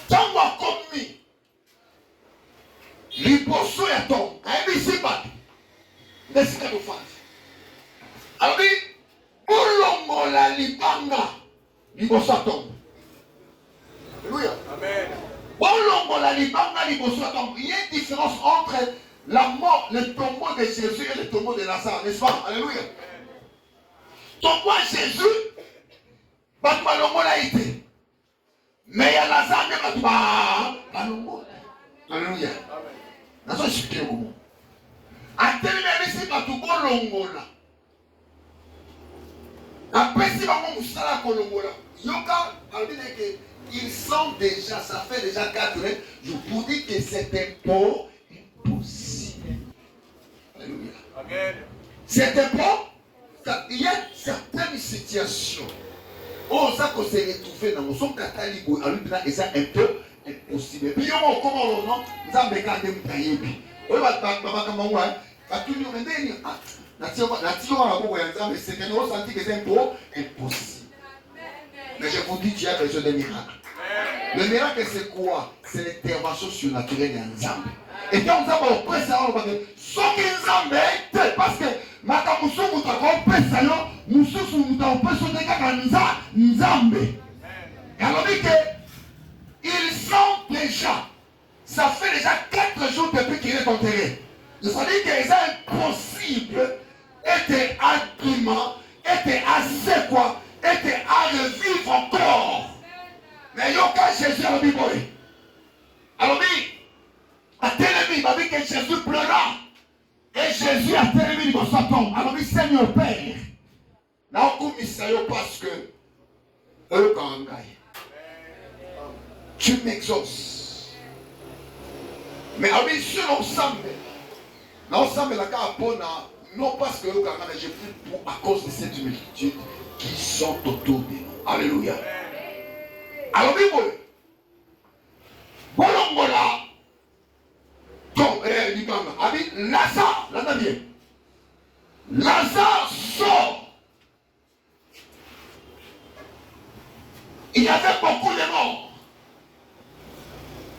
[SPEAKER 3] Tant moi comme lui, les poissons et tombe. Aïe, c'est pas. Laissez qu'à nous faire. Alors, Boulongo la libanga, les poissons tombe. Alléluia. Amen. Boulongo la libanga, les poissons tombe. Il y a une différence entre la mort, le tombeau de Jésus et le tombeau de Lazare, n'est-ce pas? Alléluia. Tombeau de Jésus, Batmalongo l'a été. Mais il y a Lazare, mais Batmalongo. Alléluia. Dans ce sujet, à tel moment, c'est Batmalongo là. Après, si on moussala Kolongo là, Yoka, ils sont déjà, ça fait déjà 4 ans, je vous dis que c'est un pot impossible. Alléluia. Amen. C'est un pot, il y a certaines situations. Oh, ça qu'on s'est retrouvé dans son catalogue, et ça un peu impossible. Puis, on comment non, nous avons regardé le cahier. On va tout le monde dire, c'est que nous ressentons que c'est un peu impossible. Mais je vous dis, tu as besoin de miracles. Le miracle, c'est quoi? C'est l'intervention surnaturelle d'un Nzambe. Et quand nous avons oppressé, on va dire, ce qui est parce que Makamuso nous avons oppressé, nous avons oppressé Nzambe. Et alors, dit que ils sont déjà, ça fait déjà 4 jours depuis qu'il est enterré. Ça veut dire qu'ils sont impossible, était argument, était assez quoi, était à revivre encore. Mais il y a aucun Jésus à la Bible. Alors, à Télémi, il m'a dit que Jésus pleura. Et Jésus a Télémi dans sa tombe. Alors, il dit, Seigneur Père. Là, on coupe Isaïe parce que eux, quand on gagne, tu m'exauces. Mais alors, il dit, sur l'ensemble, l'ensemble, la carapone, non parce que eux, quand on gagne, je prie pour à cause de cette multitude qui sont autour de nous. Alléluia. Alors, Bible, Bolongola, donc, Lazare, Lazare sort. Il y avait beaucoup de morts.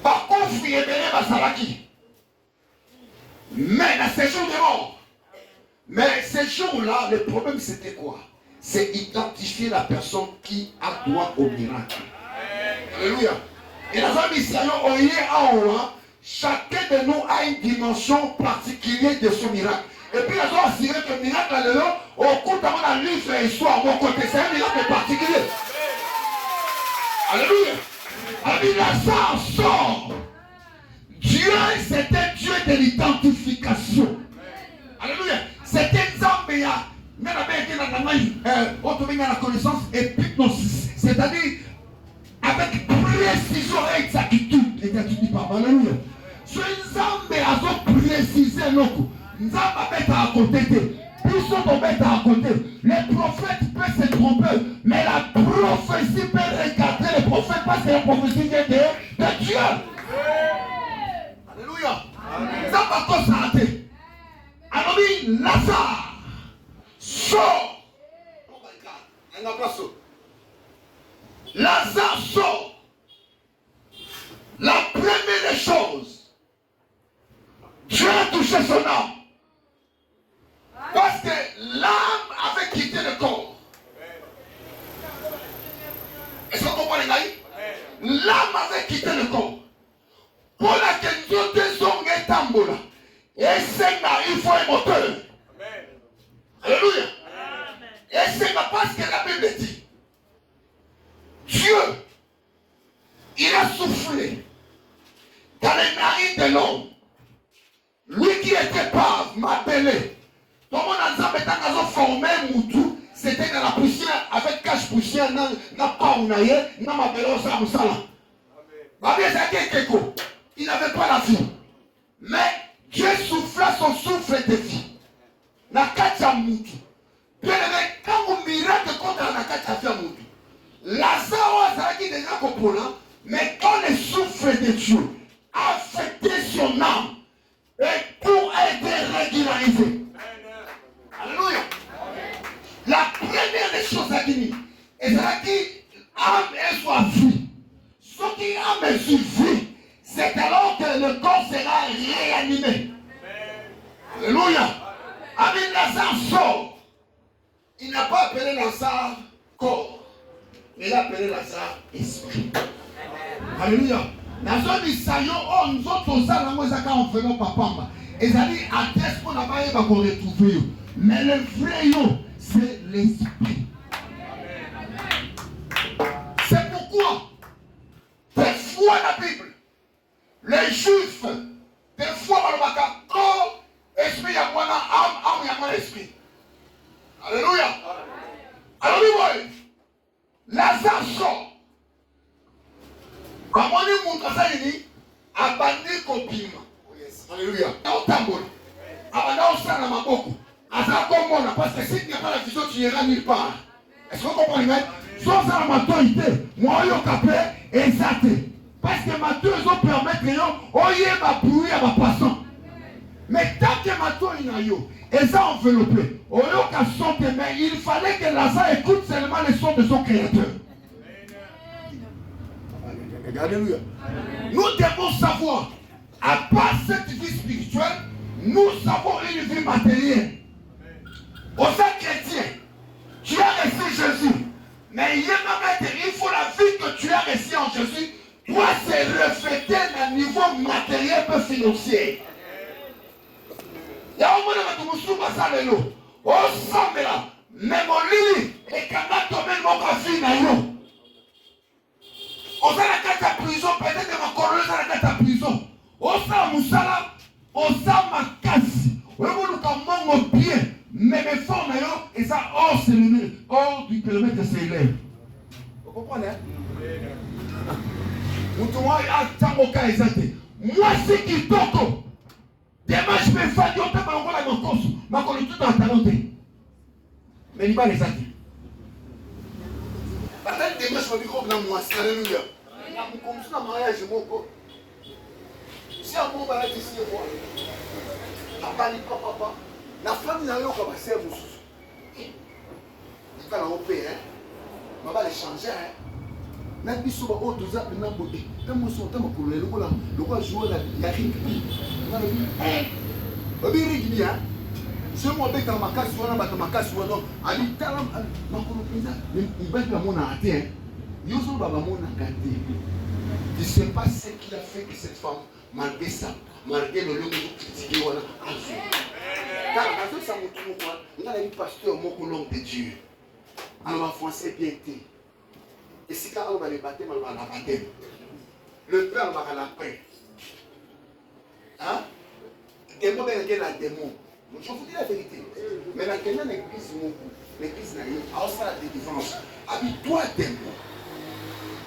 [SPEAKER 3] Par contre, il y avait Basalaki. Mais dans ces jours de mort, mais ces jours-là, le problème c'était quoi? C'est identifier la personne qui a droit au miracle. Alléluia. Et dans un mission, chacun de nous a une dimension particulière de son miracle. Et puis, ils ont assuré que le miracle, au cours de la livre et histoire, mon côté, c'est un miracle particulier. Alléluia. Alors, Lazare sort. Dieu, c'était Dieu de l'identification. Alléluia. C'était Zambia. Mais la connaissance épignosis. C'est-à-dire, avec précision et exactitude. Alléluia. Ce Nzambe a précisé l'eau. Nzambe est à côté. Plus on met à côté. Les prophètes peuvent se tromper. Mais la prophétie peut regarder les prophètes parce que la prophétie vient de Dieu. Alléluia. Nzambe a constaté. Alors, Lazare sort. Lazare sort. La première des choses, Dieu a touché son âme. Parce que l'âme avait quitté le corps. Est-ce que vous comprenez? L'âme avait quitté le corps. Pour laquelle Dieu désormais tambola. Et c'est là, il faut un moteur. Alléluia. Et c'est là parce que la Bible dit. Dieu, il a soufflé dans les narines de l'homme. Lui qui était pave, m'appelait. Tout le monde a formé Moutou, c'était dans la poussière, avec cache poussière, n'a pas ounaye, n'a pas appelé au Samsala. Il n'avait pas la vie. Mais Dieu souffla son souffle de vie. Na kacha Moutou. Bien aimé, quand vous miracle contre la kacha Moutou, Lazare a dit déjà Copola, mais quand le souffle de Dieu a affecté son âme, et pour être régularisé. Alléluia. La première des choses à dire, et c'est là que âme est soit vie. Ce qui âme est vie, c'est alors que le corps sera réanimé. Alléluia. Avec Lazare sort. Il n'a pas appelé Lazare corps. Il a appelé Lazare esprit. Alléluia. Dans un isaïo, nous autres, on s'en a fait papa. Et ça dit, à test qu'on n'a pas eu qu'on retrouve. Mais le vrai yo, c'est l'esprit. C'est pourquoi, des fois la Bible, les Juifs, des fois, on va dire, corps, esprit, il y a moins âme, il y a moins esprit. Alléluia. Alors, oui, oui. Lazare sort. Comme on dit, mon casa, il dit, abandonné copine. Alléluia. Parce que si tu n'as pas la vision, tu n'iras nulle part. Est-ce que vous comprenez? Sauf à la maturité, moi, je suis capé exact. Parce que ma deux ont permettre que je ma bruit à ma passant. Mais tant que ma tour est yo, et ça enveloppé, il fallait que Lazare écoute seulement les sons de son créateur.
[SPEAKER 2] Alléluia.
[SPEAKER 3] Nous devons savoir, à part cette vie spirituelle, nous avons une vie matérielle. Aux chrétien, tu as reçu Jésus. Mais il faut la vie que tu as reçue en Jésus doit se refléter à un niveau matériel et financier. Il y a un moment où tu me mais mon lit est quand même tombé mon café. On a la carte à prison, peut-être que ma colonie a la carte à prison. On a Moussala, on a ma casse. On a mon pied, mais mes formes, et ça hors du kilomètre s'élève. Vous comprenez? Moi, c'est qui toko. Demain, je vais faire du temps pour la course. Ma colonie tout en talent. Mais il va les atteindre.
[SPEAKER 2] Demain, je vais dire que moi, c'est alléluia. Comme ça, mariage, mon corps. Si un mot va être ici, moi, papa, la femme n'a pas passé à vous. Il va la romper, hein. On va les changer, hein. Même si on a d'autres gens, on a beauté. Quand on s'entend, on a le roi jouer la rugby. On a le rugby, hein. Si on a dans ma casse, on a dans ma casse, on a dit, il va être mon arrêté, hein. Tu ne sais pas ce qu'il a fait que cette femme, malgré ça, malgré le lieu que vous critiquez, on a agi. Car parce que ça me trouve, on a dit pasteur, mon nom de Dieu. Alors, en français, bien été. Et si quand on va les battre, on va la battre. Le père va la paix. Hein? Démon, il y a un démon. Je vous dis la vérité. Mais la Kenya l'église, l'église n'a rien. Alors, ça la délivrance. Habille-toi, démon.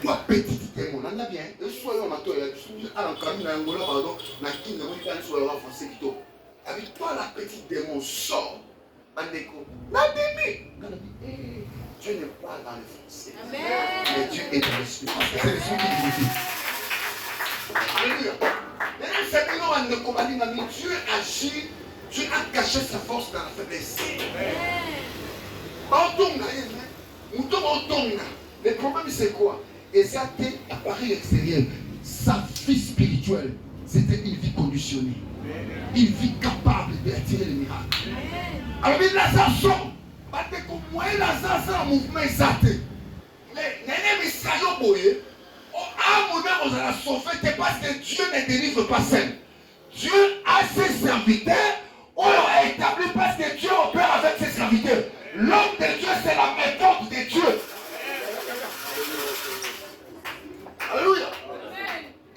[SPEAKER 2] Toi, petit démon, on a bien. Et soyons en attendant, à l'encadrement, à l'angola, pardon, na qui ne veut pas sur le français plutôt. Habille-toi, la petite démon, sort. Bandeko. La démon. Dieu n'est pas dans le français. Mais Dieu est dans l'esprit. C'est l'esprit qui dit. Alléluia. Maintenant, c'est que nous, on ne combat pas, mais Dieu agit. Dieu a caché sa force dans la faiblesse. Le problème, c'est quoi? Et ça, c'est appareil extérieur. Sa vie spirituelle, c'était une vie conditionnée. Une vie capable d'attirer les miracles. Alors, il Lazare sort. Parce que moi, Lazare, c'est un mouvement exact. Mais, on a sauvé parce que Dieu ne délivre pas seul. Dieu a ses serviteurs. On l'a établi parce que Dieu opère avec ses serviteurs. L'homme de Dieu, c'est la méthode de Dieu. Alléluia.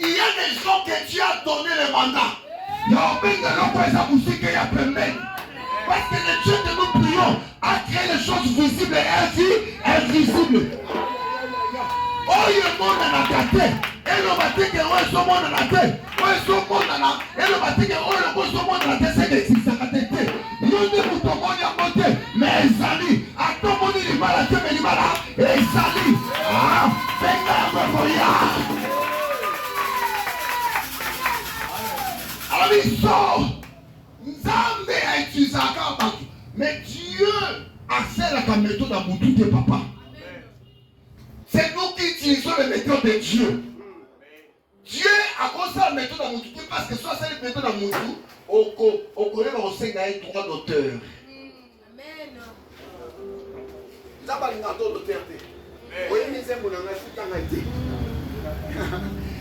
[SPEAKER 2] Il y a des gens que Dieu a donné le mandat. Il y a un peu de la musique qui a permis. Parce que le Dieu que nous prions a créé les choses visibles et invisibles. Oh, il y a un monde dans la tête. Et le matin que on est au monde dans la tête. On est au monde dans la tête. Et le matin que on est au monde dans la tête, c'est que si ça va t'aider. Il y a des boutons qui ont monté. Mais ils allient. À tout le monde, il va la tête, mais il va là. Et ils allient. Ah, c'est un peu voyage. Alors il sort. Nzambe a utilisé un mais Dieu a fait la méthode à Moutou de papa. C'est nous qui utilisons les méthodes de Dieu. Dieu a construit la méthode à Moutou parce que soit c'est la méthode à Moutou, au Corée, on sait qu'il y a un droit d'auteur. Amen. Ça va une autre d'auteur. Oui, mais c'est mon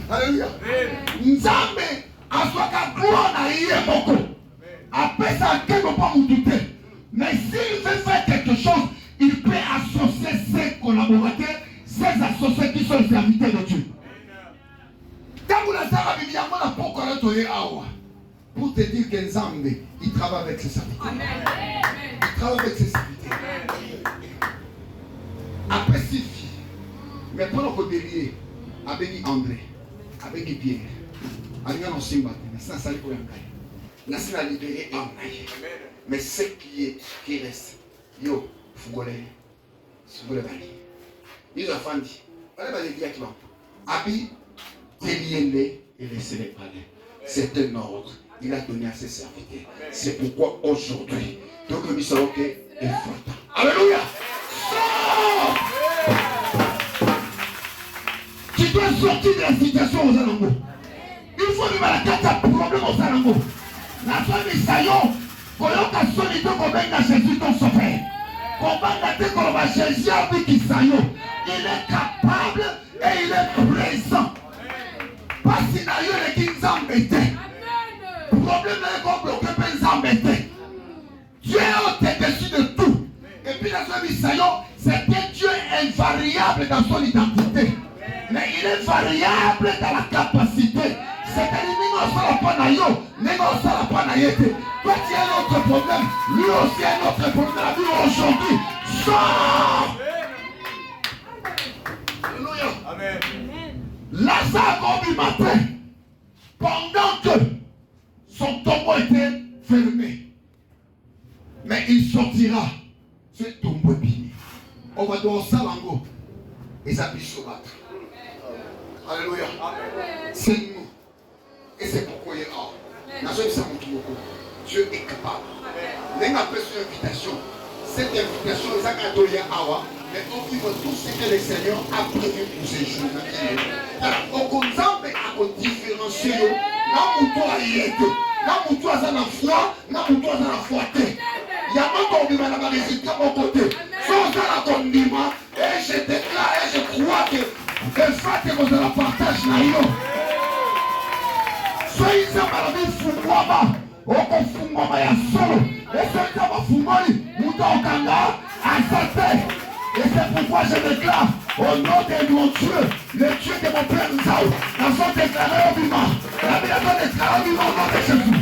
[SPEAKER 2] Alléluia. Nzambe a soit qu'à gloire à Yémoko. Après ça, quelqu'un ne peut pas me douter. Mais s'il veut faire quelque chose, il peut associer ses collaborateurs, ses associés qui sont les serviteurs de Dieu. Quand vous l'avez dit, pour te dire que Nzambe, il travaille avec ses serviteurs. Il travaille avec ses serviteurs. Après 6 filles, mais pendant qu'on délier, avec André, avec Pierre, avec Simba, ça ça pour Nassim a libéré un. Mais ce qui reste, yo, Fougolé, Fougolé, ils ont fait dit, allez, dire qui va. Abi, déliez-les et laissez-les parler. C'est un ordre. Il a donné à ses serviteurs. C'est pourquoi aujourd'hui, donc nous savons que est fort. Alléluia! Tu
[SPEAKER 3] dois sortir de la situation aux Alango. Il faut vivre la carte à problème aux Alango. La famille Sayon, quand on a solide comme Jésus dans son père. Jésus avec Isaïo, il est capable et il est présent. Parce qu'il a eu les qui nous embêtent. Le problème est qu'on bloque pas nous embêter. Dieu est au-dessus de tout. Et puis la famille Isaïo, c'est un Dieu invariable dans son identité. Mais il est variable dans la capacité. C'est-à-dire, nous sommes pas naïo, nous sommes pas naïeté. Toi, tu as un autre problème. Lui aussi a un autre problème. La vie aujourd'hui. Sors! Alléluia.
[SPEAKER 5] Amen.
[SPEAKER 3] Lazare du matin, pendant que son tombeau était fermé, mais il sortira. Ce tombeau est fini. On va dans Salango et ça peut se battre. Alléluia. C'est nous. Et c'est pourquoi il est là. Dieu est capable. Nous avons fait une invitation. Cette invitation, nous avons donné à Awa. Mais on vit tout ce que le Seigneur a prévu pour ces jours. Alors, on a différencié. Là où toi y es, là où toi dans la foi, là où toi dans la foi. Il y a pas de résultat à mon côté. Sans un condiment, et je déclare et je crois que le fait que vous la partage là. Soyez en maladie fumwama, oko fumwama ya solo. Et soyez en fumoni, mouta okanga, asate. Et c'est pourquoi je déclare au nom de mon Dieu, le Dieu de mon Père Nzao, nous sommes déclarés au vivant. La Bible a déclaré au vivant au nom de Jésus.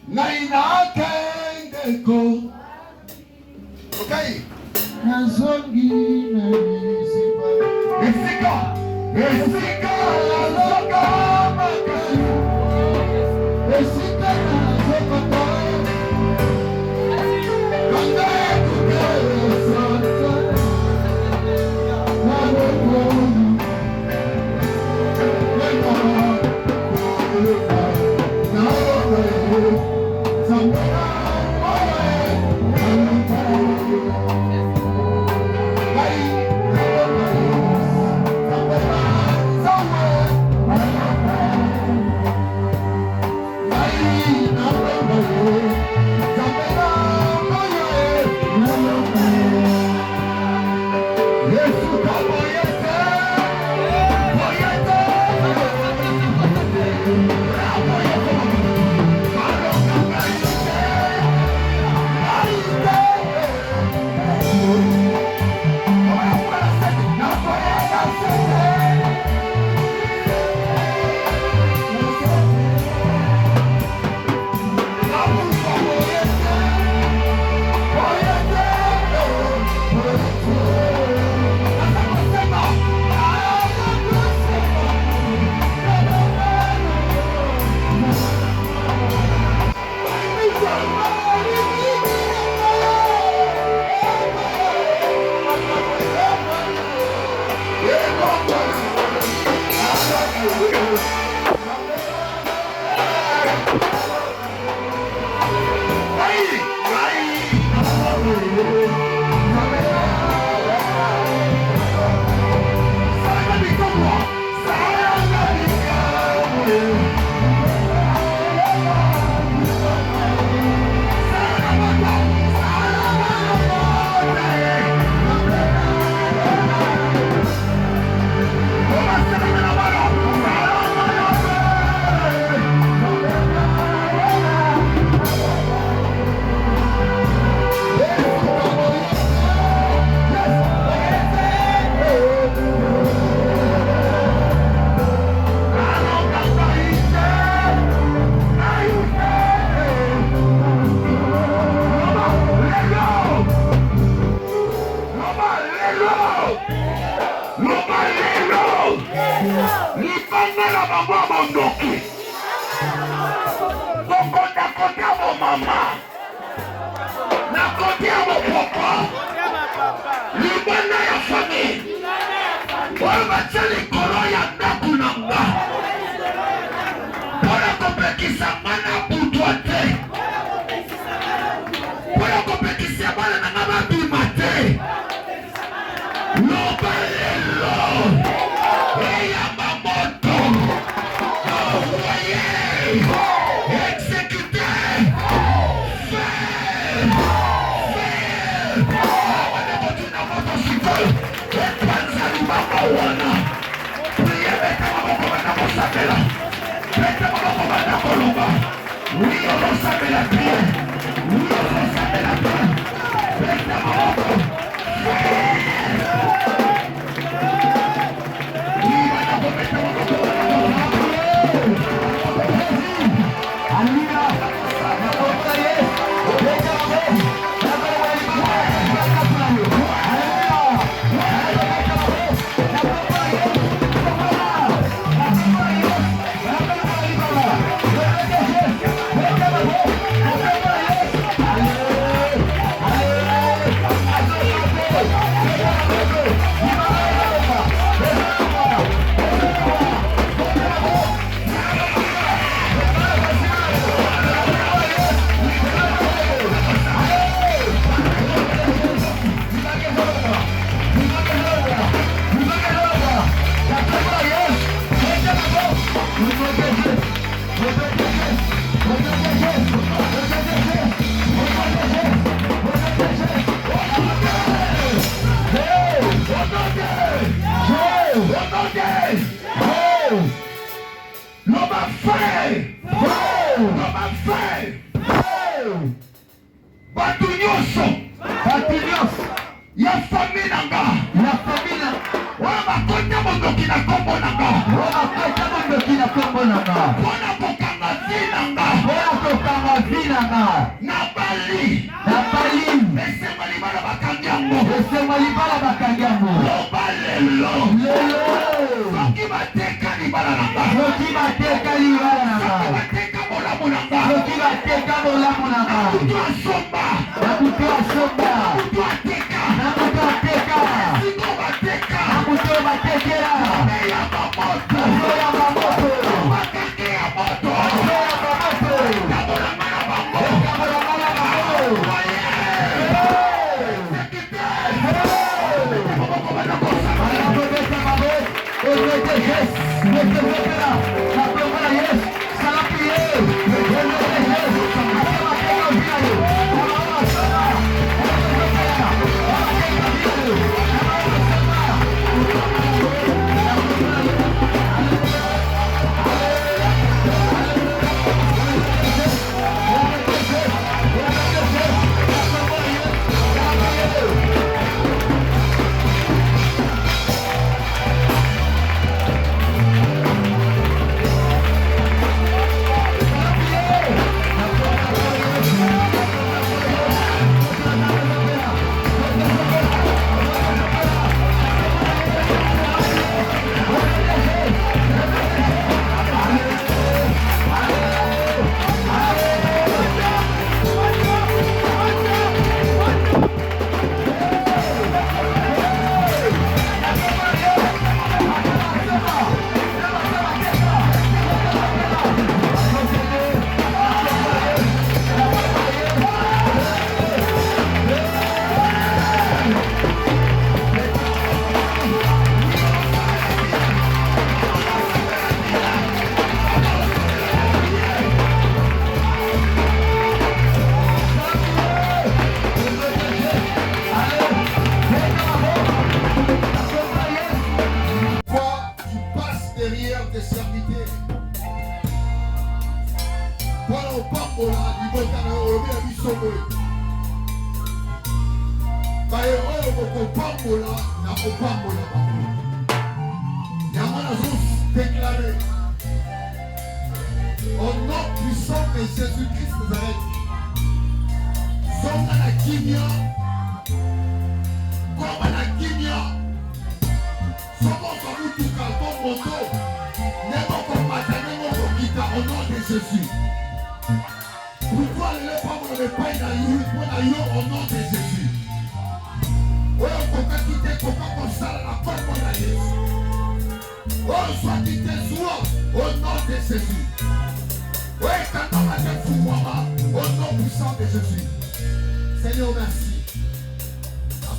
[SPEAKER 3] Naina kendeko okay nazongi na misipa esika loka makasu esika nazokota kanda kukesata naboko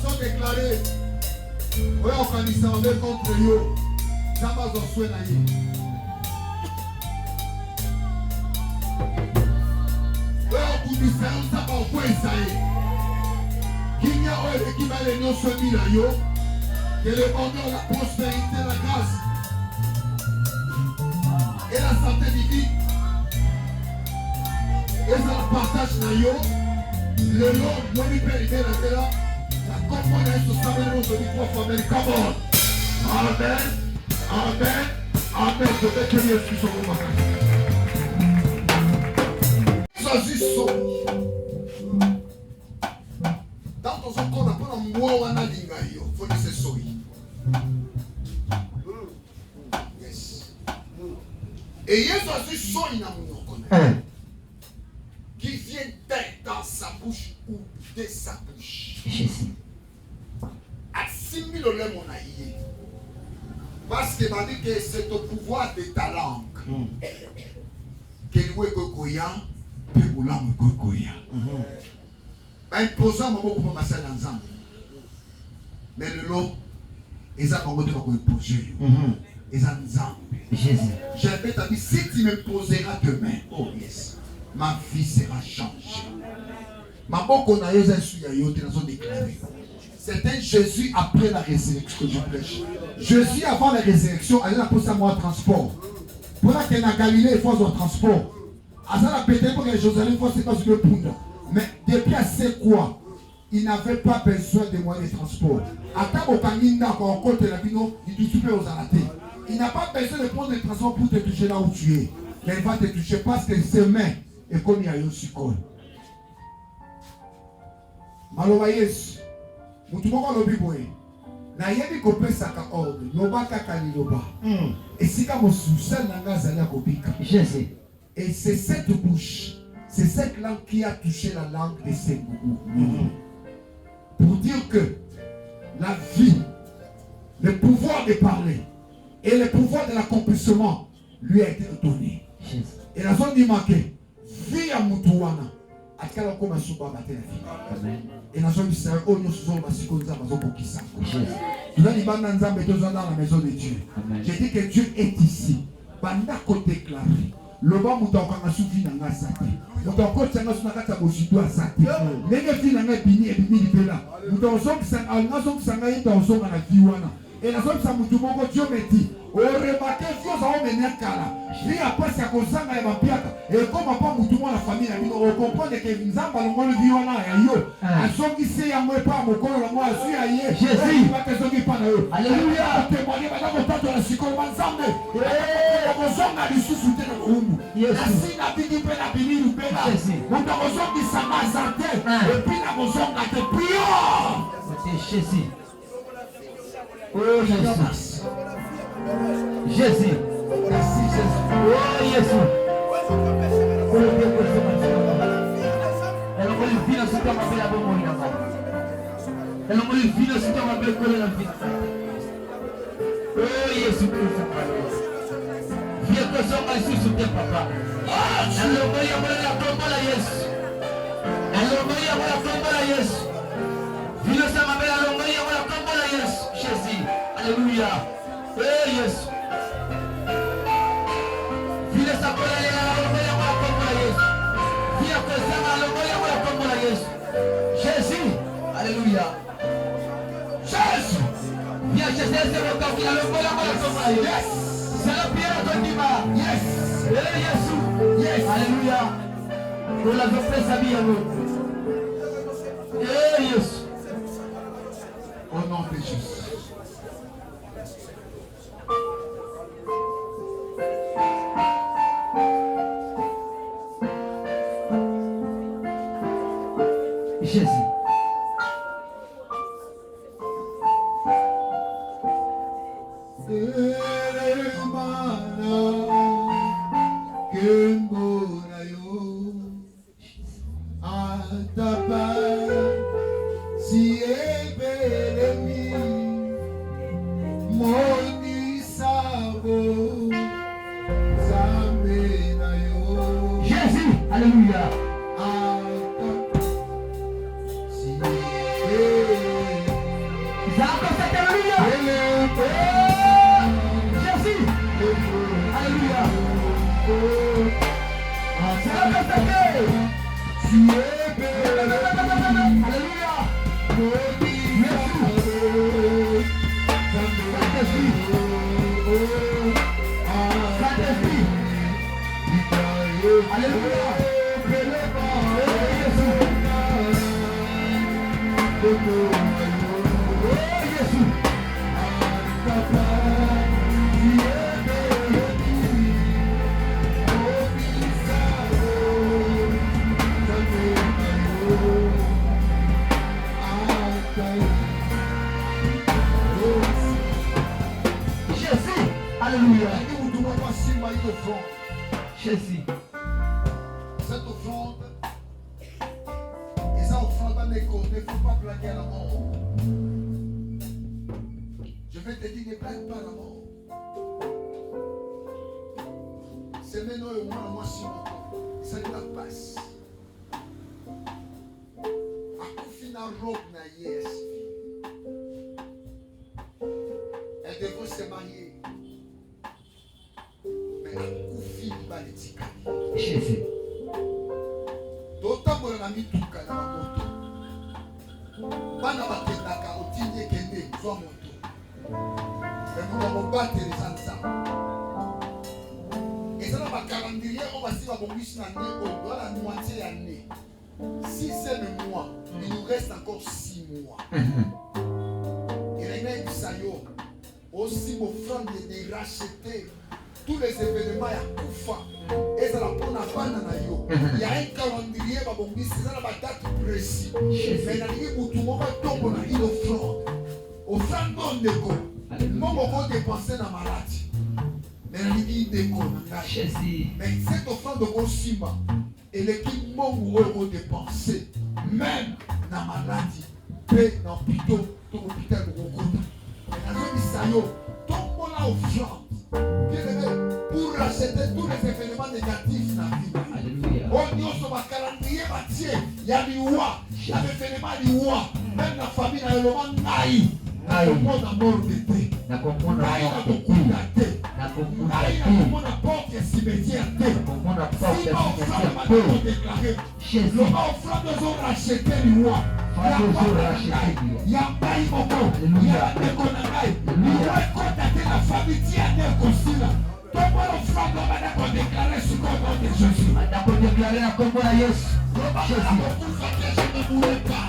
[SPEAKER 2] sont déclarés. Oui, on va s'enlever contre eux. Ça va en soin à eux. Oui, on vous dit ça, ça va en point ça y est. Qu'il y a un qui va les noms se mis là, yo. Que le bonheur, la prospérité, la grâce et la santé divine. Et ça le partage là, yo. Le long, moi, il peut arriver là. La commande est sur sa main, je dis 3 fois, mais come on. Amen. Amen. Amen. Je vais te dire ce qu'ils sont au Choisis son. Dans ton son, on appelle un mot, on a dit, il faut que c'est soy. Yes. Et il y a choisi son, il y a mon qui vient d'être dans sa bouche ou de sa bouche. Assimile le mon aïe. Parce qu'il m'a dit que c'est au pouvoir de ta langue. Que nous est gogoya, puis nous l'avons gogoya. Imposant mon mot pour passer dans un. Mais le lot, ils ont pas imposé. Ils ont Jésus. J'avais dit, si tu me poseras demain, oh yes. Ma vie sera changée. Ma boko na yeza suya yote na zo déclaré. C'est un Jésus après la résurrection que je prêche. Jésus avant la résurrection, il a posé moi transport. Pour la qu'il y a Galilée, il faut un transport. À ça la pété pour que Jérusalem faut c'est pas ce que punda. Mais depuis à c'est quoi? Il n'avait pas besoin de moyens de transport. À table kaninda quand on compte la vino, il te soupe aux aratés. Il n'a pas besoin de prendre le transport pour te toucher là où tu es. Mais il va te toucher parce que ses mains et comme il y a eu aussi quoi. Maloba Yesu. Mutu moko lobi boye. Na yebi kopesaka ordre. Loba kaka liloba. Et si ka mosusa nanga zali akobika. Jésus. Et c'est cette bouche, c'est cette langue qui a touché la langue de ses goûts. Pour dire que la vie, le pouvoir de parler et le pouvoir de l'accomplissement lui a été donné. Et la zone dit marqué. Vie à Moutouana, à quel moment je suis battu la vie. Et la zone dit oh nous sommes à Sikonza, nous sommes qui ça. Tu vas dire dans la maison de Dieu. J'ai dit que Dieu est ici. Banda côté déclaré. Le bas mouton quand on souffle dans la santé. Mouton côté c'est notre nakata bosito à santé. Les gens qui n'ont bini et bini libéla. Mouton son qui s'en a son qui s'en a dans son à la viwana. Et la zone ça mouton mon Dieu me dit. O remarqué chose à mener kala. Lui après ça kozanga et mapiaka. Et comme pas mouton la famille on comprend que Nzamba le monde viwana ya yo. A son qui sait ya moi pas mon corps la moi suis aïe. Jésus va te sonner pas là. Alléluia. Témoigner maintenant au temps de la sikolo Nzambe. Eh kozanga lisusu te na umbu. Asi na bini pe na bini lupela. Mouton kozongi sama santé. Et puis na kozonga te prions. C'est Jésus. Oh Jésus. Jésus. Merci Jésus. Oh Jésus. Elle m'a dit que c'était ma belle abonnement. Elle m'a dit que c'était ma belle colère. Oh Jésus Christ. Viens que ça m'a ici sur tes papa. Alors moi il la tombe la Jésus. Alors moi il la tombe la Jésus. Viens ça ma belle alors moi il la tombe la Jésus. Jésus. Alléluia. Oh Jésus. Viens ça pour aller là moi il la tombe la Jésus. Viens que ça alors moi il la tombe la Jésus. Jésus. Alléluia. Jésus. Viens Jésus c'est le temps qui a le moi la tombe la Jésus. C'est la pierre de Dima. Yes. Eh Jésus. Yes. Alléluia. On l'a fait sa vie à nous. Eh Jésus. Au nom de Jésus. Jésus. Jésus, alléluia. Alléluia. Jésus.
[SPEAKER 6] Cette offrande, et ça offrande va m'écouter, il ne faut pas plaquer à la mort. Je vais te dire, ne plaque pas la mort. C'est maintenant et moi sur ça ne passe. À Koufina robe na yes. Elle devrait se marier. Mais à Koufina va les tika.
[SPEAKER 2] Jésus.
[SPEAKER 6] D'autant que la mituka na moto. Bana bakendaka otinye kende zwa moto. Mais nous avons battu les ensemble. Et ça va calendrier, on va suivre la bonus l'année, on doit la moitié l'année. Si c'est le mois, il nous reste encore 6 mois. Et les mecs Sayo, aussi mon frère de racheter tous les événements à Koufa. Et ça la prend à Bananayo. Il y a un calendrier, ma bonus, c'est ça la date précise. Mais il y a un moment tombe dans l'île offrande. Offrande non déco. Moi, je vais dépenser dans ma maladie. Mais il dit mais cette offrande de Kosimba et l'équipe Mongo ont dépensé même dans la maladie, paix dans l'hôpital de Rokota. Mais dans le Sayo, tout le monde a offrande. Bien aimé, pour racheter tous les événements négatifs dans la vie. On dit que le calendrier bâtier, il y a du roi, il y a des événements du roi, même la famille dans le moment naïf. Le monde a mort de thé. Naï a beaucoup de thé. Naï a beaucoup de porte et cimetière thé. Si ma offrande m'a déclaré, le ma offrande de racheter du roi. Il y a pas eu beaucoup. Il y a des conneries. Il y a contacté la famille qui a des consignes. Tout le monde offrande m'a déclaré sur le nom de Jésus. M'a déclaré la combo à Jésus. Je ne voulais pas.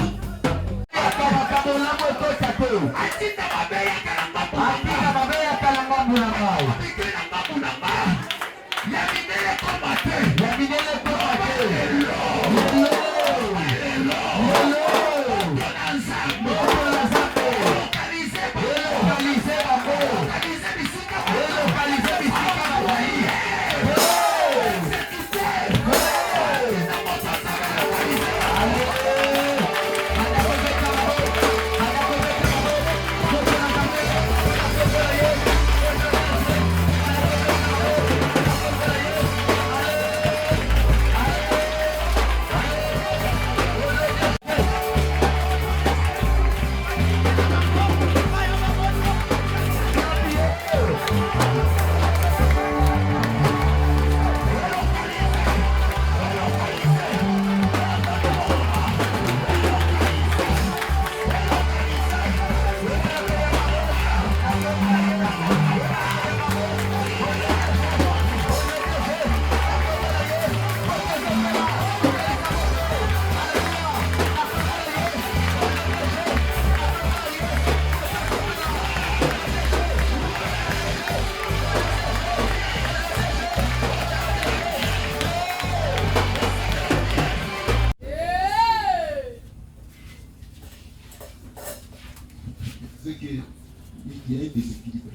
[SPEAKER 3] Il y a un déséquilibre.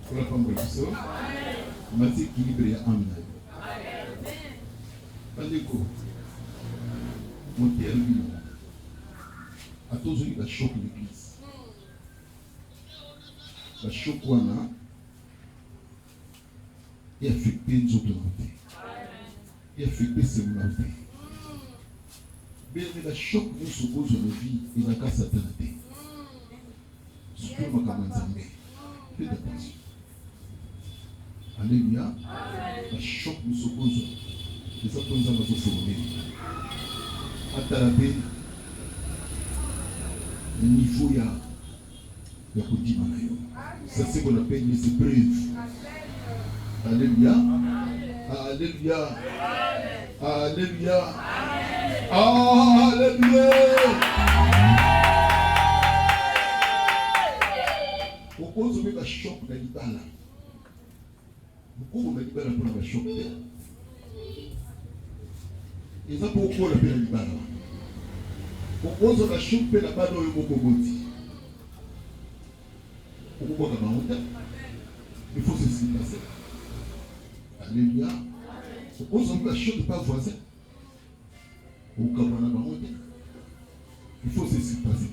[SPEAKER 3] Pour la femme de l'histoire, il y a un déséquilibre en âme. Pandeko, mon père lui, à tous ceux qui va choquer l'église. La choc wana et affecter nos autorités. Et affecter ses volontés. Mais la choc nous suppose nos vies et la casse à tenter. Surtout ma camarade. Faites attention. Alléluia. Le choc nous s'oppose. Les autres nous avons sauvé. Attarapé. Le niveau ya kutima na yo. Ça c'est qu'on appelle les épreuves. Alléluia. Alléluia. Alléluia. Alléluia. Pourquoi vous avez un choc dans l'Ibala? Pourquoi vous avez un choc? Et ça pourquoi on appelle l'Ibala? Pourquoi vous avez un choc dans l'Ibala dans le Mokogoti? Pourquoi vous avez un choc? Il faut se passer. Alléluia. Pourquoi vous avez un choc de pas voisin? Il faut se passer.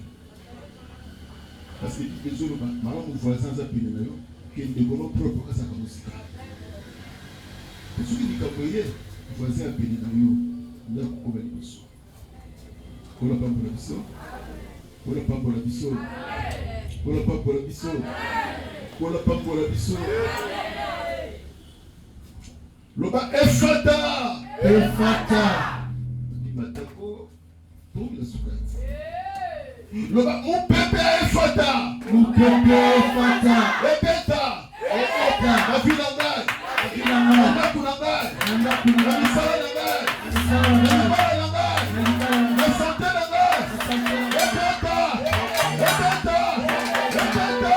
[SPEAKER 3] Parce que les gens, maintenant, nous voisins appellent qui est développé propre à sa musique. Pour ceux qui disent que les voisins appellent là, on va les choses. On n'a pas pour la mission. On n'a pas pour la mission. On n'a pas pour la mission. On n'a pas pour la mission. Le bas est fata. Est fata. Matako, pour la soukate. Le bas, mon bébé est fata. Mon bébé est fata. Répéta. Répéta. La vie d'Angaï. La vie d'Angaï. La Kunangaï. La Misala d'Angaï. La Misala d'Angaï. La santé d'Angaï. Répéta. Répéta. Répéta.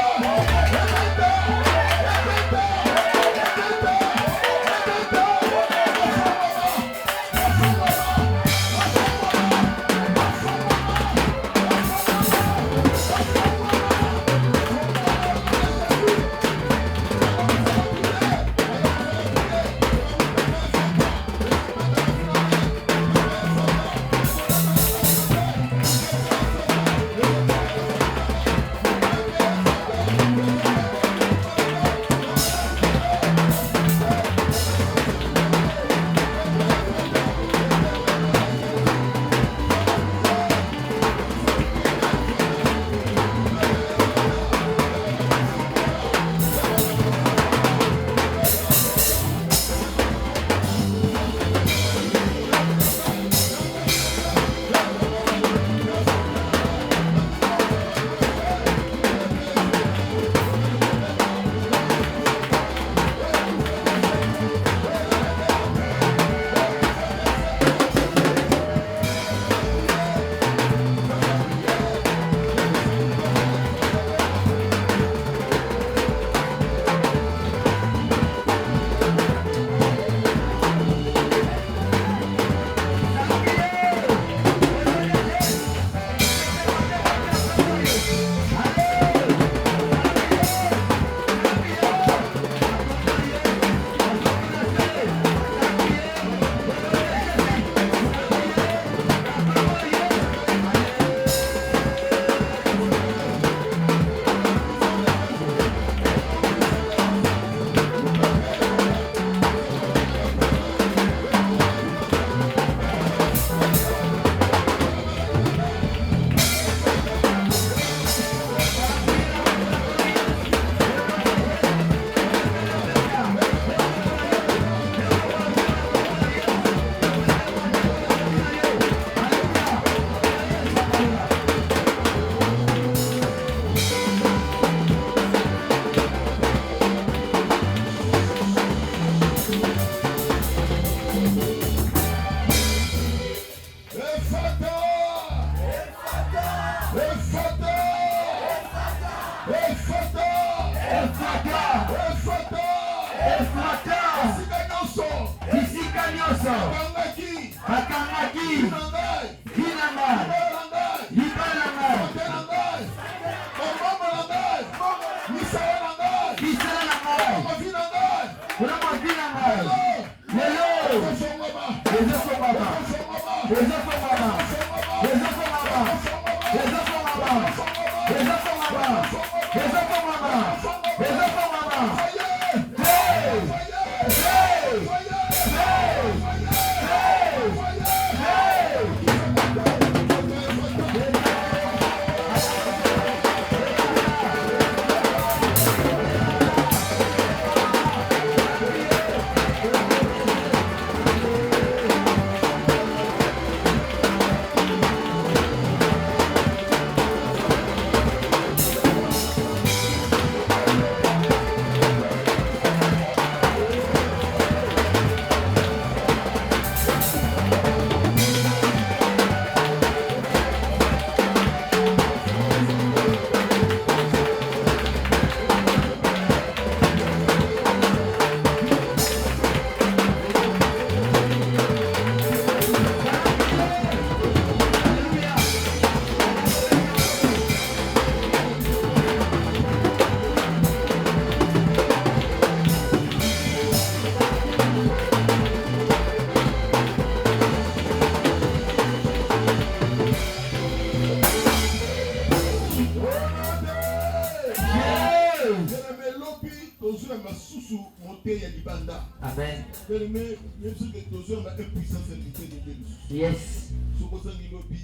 [SPEAKER 3] libanda.
[SPEAKER 7] Amen.
[SPEAKER 3] Mais même si les deux hommes ont une puissance limitée de Dieu.
[SPEAKER 7] Yes.
[SPEAKER 3] Ce que ça dit lobby,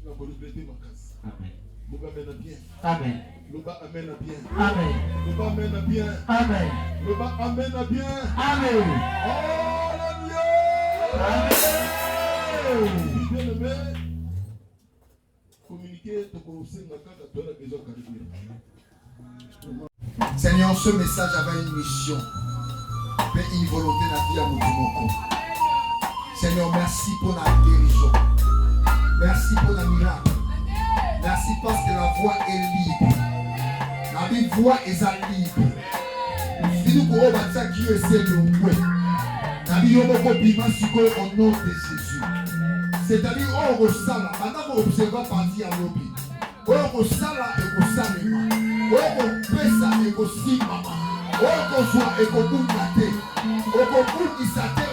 [SPEAKER 3] la colobrité ma casse.
[SPEAKER 7] Amen.
[SPEAKER 3] Le bas amène bien.
[SPEAKER 7] Amen.
[SPEAKER 3] Le bas amène bien.
[SPEAKER 7] Amen.
[SPEAKER 3] Le bas amène bien.
[SPEAKER 7] Amen.
[SPEAKER 3] Le bas amène bien.
[SPEAKER 7] Amen.
[SPEAKER 3] Oh Dieu. Bien aimé. Communiquer, te conseiller, ma carte, tu as besoin de carrière.
[SPEAKER 6] Seigneur, ce message avait une mission, mais une volonté dans la vie à Moutoumoko. Seigneur, merci pour la guérison. Merci pour la miracle. Merci parce que la voix est libre. La voix est libre. Si nous pouvons bâtir Dieu, c'est le mouet. La vie au nom de Jésus. C'est-à-dire, on ressent là, pendant qu'on observe partir à l'objet. On ressent là et on sent les mains. On pèse et on sime maman. On voit et on boule la tête. On boule qui s'attend.